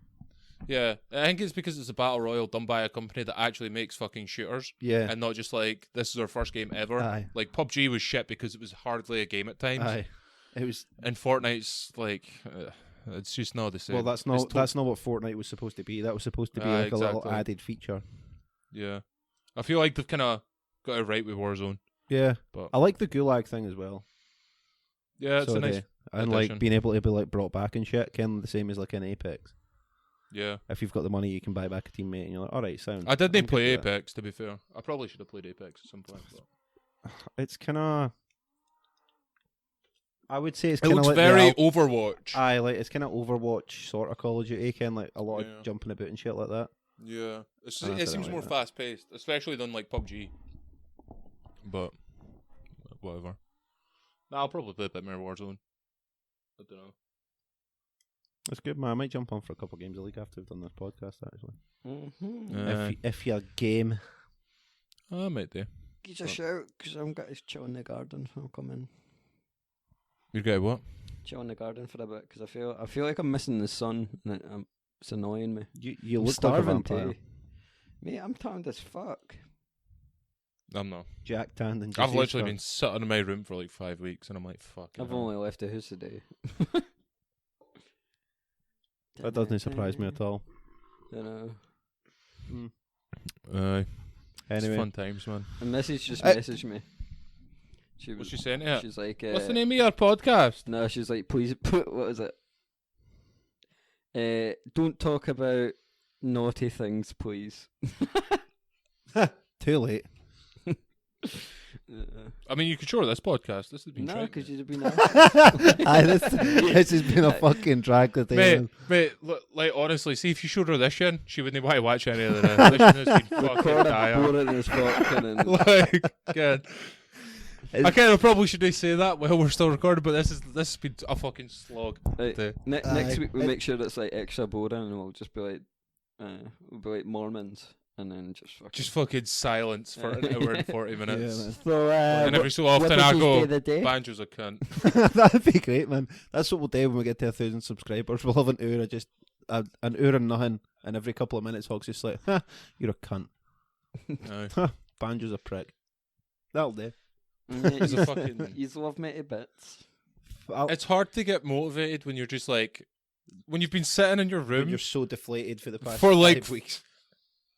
Yeah, I think it's because it's a Battle Royale done by a company that actually makes fucking shooters. Yeah. And not just like, this is our first game ever. Aye. Like, PUBG was shit because it was hardly a game at times. Aye. It was... And Fortnite's like... it's just not the same. Well, that's not what Fortnite was supposed to be. That was supposed to be like a little added feature. Yeah. I feel like they've kind of got it right with Warzone. Yeah, But I like the gulag thing as well. yeah, it's a nice. and addition. like being able to be like brought back and shit, kind of the same as like in Apex. Yeah, If you've got the money, you can buy back a teammate, and you're like, all right, sound. I didn't I'm good play with that. Apex, to be fair. I probably should have played Apex at some point. But It's kind of. I would say it's it kind of looks like very the Overwatch. Aye, like it's kind of Overwatch sort of Call of Duty, kind like a lot Yeah. of jumping about and shit like that. Yeah, I it don't seems like more that. fast paced, especially than like PUBG. But whatever. Nah, I'll probably play a bit more Warzone. I don't know. It's good, man. I might jump on for a couple of games of League after we've done this podcast, actually. Mm-hmm. If you're game, I might do. Give us a shout, because I'm going to chill in the garden, so I'll come in. You get what? Chill in the garden for a bit, because I feel like I'm missing the sun, and it's annoying me. you I'm look starving like a vampire. too. Mate, I'm tanned as fuck. I'm not. Jack Tand and I've Jesus literally Christ. been sitting in my room for like 5 weeks, and I'm like, fuck. I've only left the house today. That doesn't surprise me at all. I know. It's Anyway, fun times, man. And Mrs. just messaged me. What's she saying to you? She's like, What's the name of your podcast? No, she's like, please put, what is it? Don't talk about naughty things, please. too late. I mean, you could show her this podcast. This has been No, trending. because you'd have been nice. Aye, this has been a fucking drag to Mate, look, like honestly, see if you showed her this shit, she wouldn't want to watch any of the rest. This shit has been fucking Record a dire. boring as fuck. And Like, God. I kind of probably should say that while we're still recording, but this has been a fucking slog. Right. to- next Aye. week we make sure it's like extra boring, and we'll just be like Mormons, and then just fucking silence for an hour and 40 minutes. Yeah, man. So, And every so often I go, Banjo's a cunt. That'd be great, man. That's what we'll do when we get to 1,000 subscribers. We'll have an hour of just an hour and nothing, and every couple of minutes, Hog's just like, you're a cunt. Aye. Banjo's a prick. That'll do. He's a fucking... You love me to bits. It's hard to get motivated when you're just like... When you've been sitting in your When room you're so deflated for the past for like 5 weeks.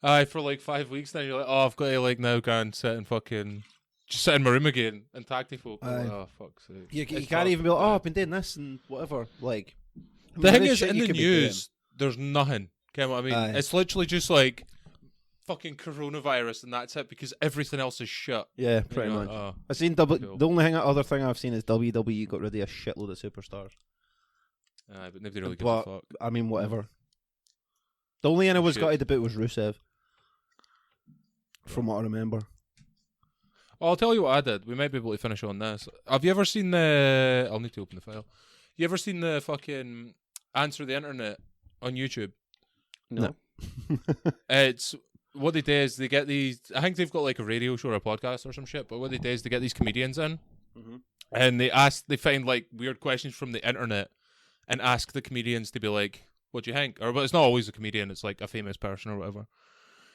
Aye, for like 5 weeks now, you're like, oh, I've got to like now go and sit and fucking just sit in my room again and talk to folk. Aye. Like, oh, fuck's sake. You It's can't tough. even be like, oh, I've been doing this and whatever. Like, I mean, The thing there is, shit in you the could be doing. news, there's nothing. Get what I mean? Aye. It's literally just like fucking coronavirus and that's it because everything else is shut. Yeah, And pretty you're much. like, oh. I've seen Cool. the only other thing I've seen is WWE got rid of a shitload of superstars. Aye, but nobody really gives But- a fuck. I mean, whatever. The only one I was Shit. gutted about was Rusev. From what I remember. Oh, I'll tell you what I did. We might be able to finish on this. Have you ever seen the... I'll need to open the file. You ever seen the fucking Answer the Internet on YouTube? No. It's... What they do is they get these... I think they've got like a radio show or a podcast or some shit, but what they do is they get these comedians in Mhm. and they find like weird questions from the internet and ask the comedians to be like, what do you think? Or, but it's not always a comedian, it's like a famous person or whatever.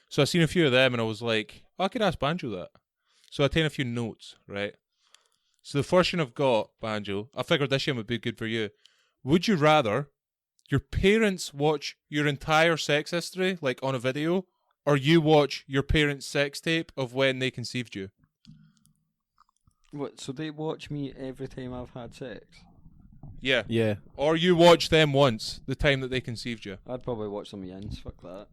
So I seen a few of them and I was like, oh, I could ask Banjo that. So I taken a few notes, right? So the first one I've got, Banjo, I figured this one would be good for you. Would you rather your parents watch your entire sex history, like on a video, or you watch your parents' sex tape of when they conceived you? What? So they watch me every time I've had sex? Yeah. Yeah. Or you watch them once, the time that they conceived you. I'd probably watch some Yins. Fuck that.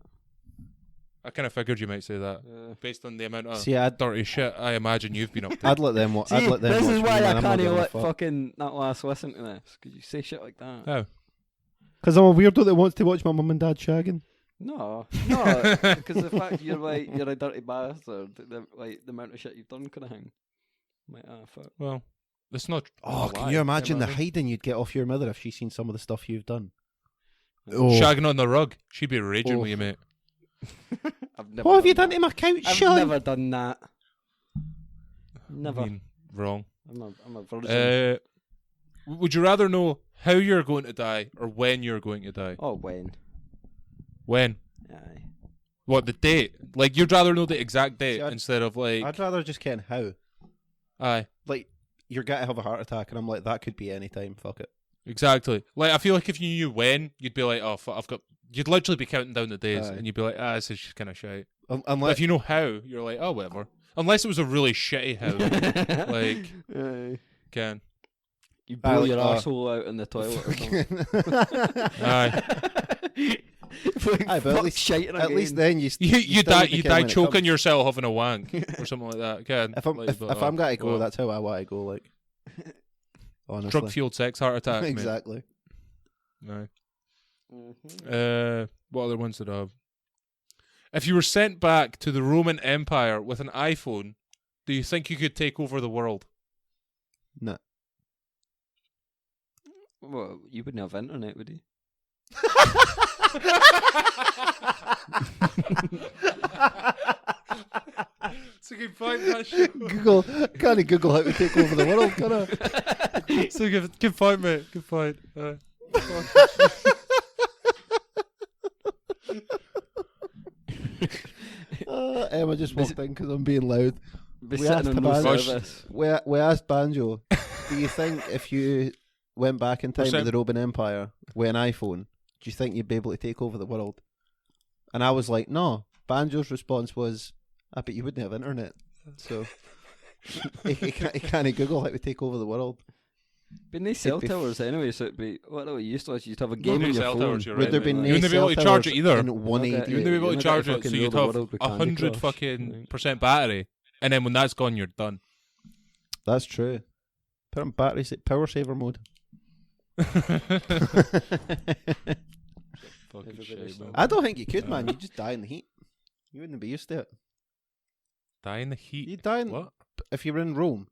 I kind of figured you might say that, Yeah. based on the amount of See, I'd dirty shit I imagine you've been up to. let them. I'd See, let them. this watch is me, why man. I I'm not can't giving a let fuck. fucking that lass listen to this. Because you say shit like that. Oh. Because I'm a weirdo that wants to watch my mum and dad shagging. No, because the fact you're a dirty bastard, like the amount of shit you've done kind of thing. I'm like, fuck. Well, it's not. Oh, a can lie, you imagine know the what I mean? hiding you'd get off your mother if she's seen some of the stuff you've done? Shagging on the rug. She'd be raging Oh. with you, mate. I've never What have you done that. to my couch, I've Sean? never done that. Never. I mean, wrong. I'm a virgin. Would you rather know how you're going to die or when you're going to die? Oh, when? When? Aye. What, the date? Like, you'd rather know the exact date See, I'd- instead of like... I'd rather just ken how. Aye, Like, you're going to have a heart attack, and I'm like, that could be any time. Fuck it. exactly. Like, I feel like if you knew when, you'd be like, oh, fuck, I've got... You'd literally be counting down the days, Aye. and you'd be like, this is kind of shite. But Unless if you know how, you're like, oh, whatever. Unless it was a really shitty house. Like, Aye. Ken. You blow like, your asshole out in the toilet or something. Aye. Aye, but at least then you You still die need to you ken die when it choking comes. yourself having a wank or something like that. Ken. If I'm like, if, but, if I'm gonna go, well, that's how I want to go. Like, honestly, drug fueled sex heart attack. mate. exactly. No. Mm-hmm. What other ones did I have? If you were sent back to the Roman Empire with an iPhone, do you think you could take over the world? No. Well, you wouldn't have internet, would you? It's a good point, that shit. Google can't Google how to take over the world, can I? It's a good point, mate. Good point. Emma just walked in because I'm being loud. Be We asked sitting in no Banjo- service. We asked Banjo, do you think if you went back in time to Percent- the Roman Empire with an iPhone, do you think you'd be able to take over the world? And I was like, no. Banjo's response was, I bet you wouldn't have internet. So he can't Google how to take over the world. But no cell It'd be towers anyway, so it'd be what are we used to? You'd have a No game on your cell phone. towers, you're Would right, there mate. be You no wouldn't be able cell to charge towers it either. in 180? Okay. You wouldn't be able to You're charge not it, so fucking you'd rule the have world with Candy 100 Crush. fucking percent battery, and then when that's gone, you're done. That's true. Put on battery power saver mode. Fucking Everybody shit, stop. man. I don't think you could, man. You'd just die in the heat. You wouldn't be used to it. Die in the heat. You'd die in, What? if you were in Rome.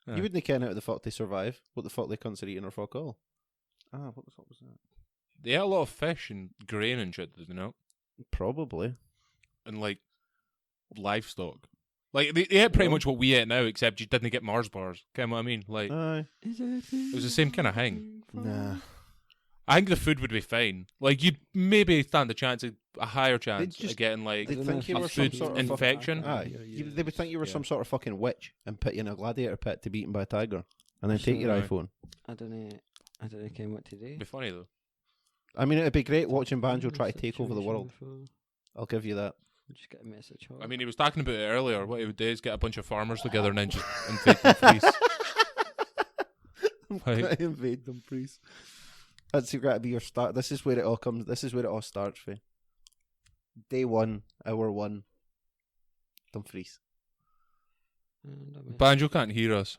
Aye. You wouldn't ken how the fuck they survive. What the fuck they consider eating or fuck all. What the fuck was that? They ate a lot of fish and grain and shit, did they not? Probably. And like livestock. Like they ate pretty Well. much what we ate now, except you didn't get Mars bars. Get what I mean? Like Aye. it was the same kind of thing. Nah. I think the food would be fine. Like you'd maybe stand a higher chance just- of getting like They'd think you a were some food sort of infection. Aye. They would think you were some sort of fucking witch and put you in a gladiator pit to be eaten by a tiger and then take your Aye. iPhone. I don't know what to do. It'd be funny though. I mean, it'd be great watching Banjo try to take over the world. Situation I'll give you that. We'll just get a message. I mean, he was talking about it earlier. What he would do is get a bunch of farmers together and then just invade them fleece. Like- Invade them, please. That's got to be your start. This is where it all comes. This is where it all starts for. Day 1, hour 1. Dumfries. Banjo can't hear us.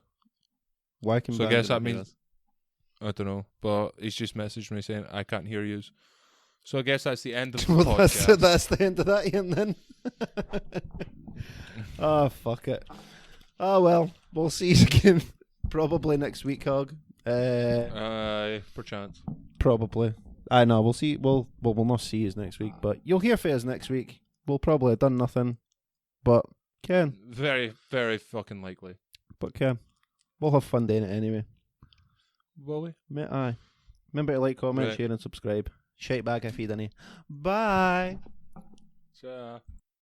Why can So I Banjo guess that not hear means- us? I don't know, but he's just messaged me saying I can't hear you. So I guess that's the end of the Well, podcast. that's the end of that, Ian. Then. Oh fuck it. Oh well, we'll see you again probably next week, Hog. Perchance. Probably. I know. We'll see. We'll not see you next week, but you'll hear from us next week. We'll probably have done nothing, but Ken. Very, very fucking likely. But Ken, we'll have fun doing it anyway. Will we? Mate, aye. Remember to like, comment, Right. share, and subscribe. Shite back if you didn't. Bye. So.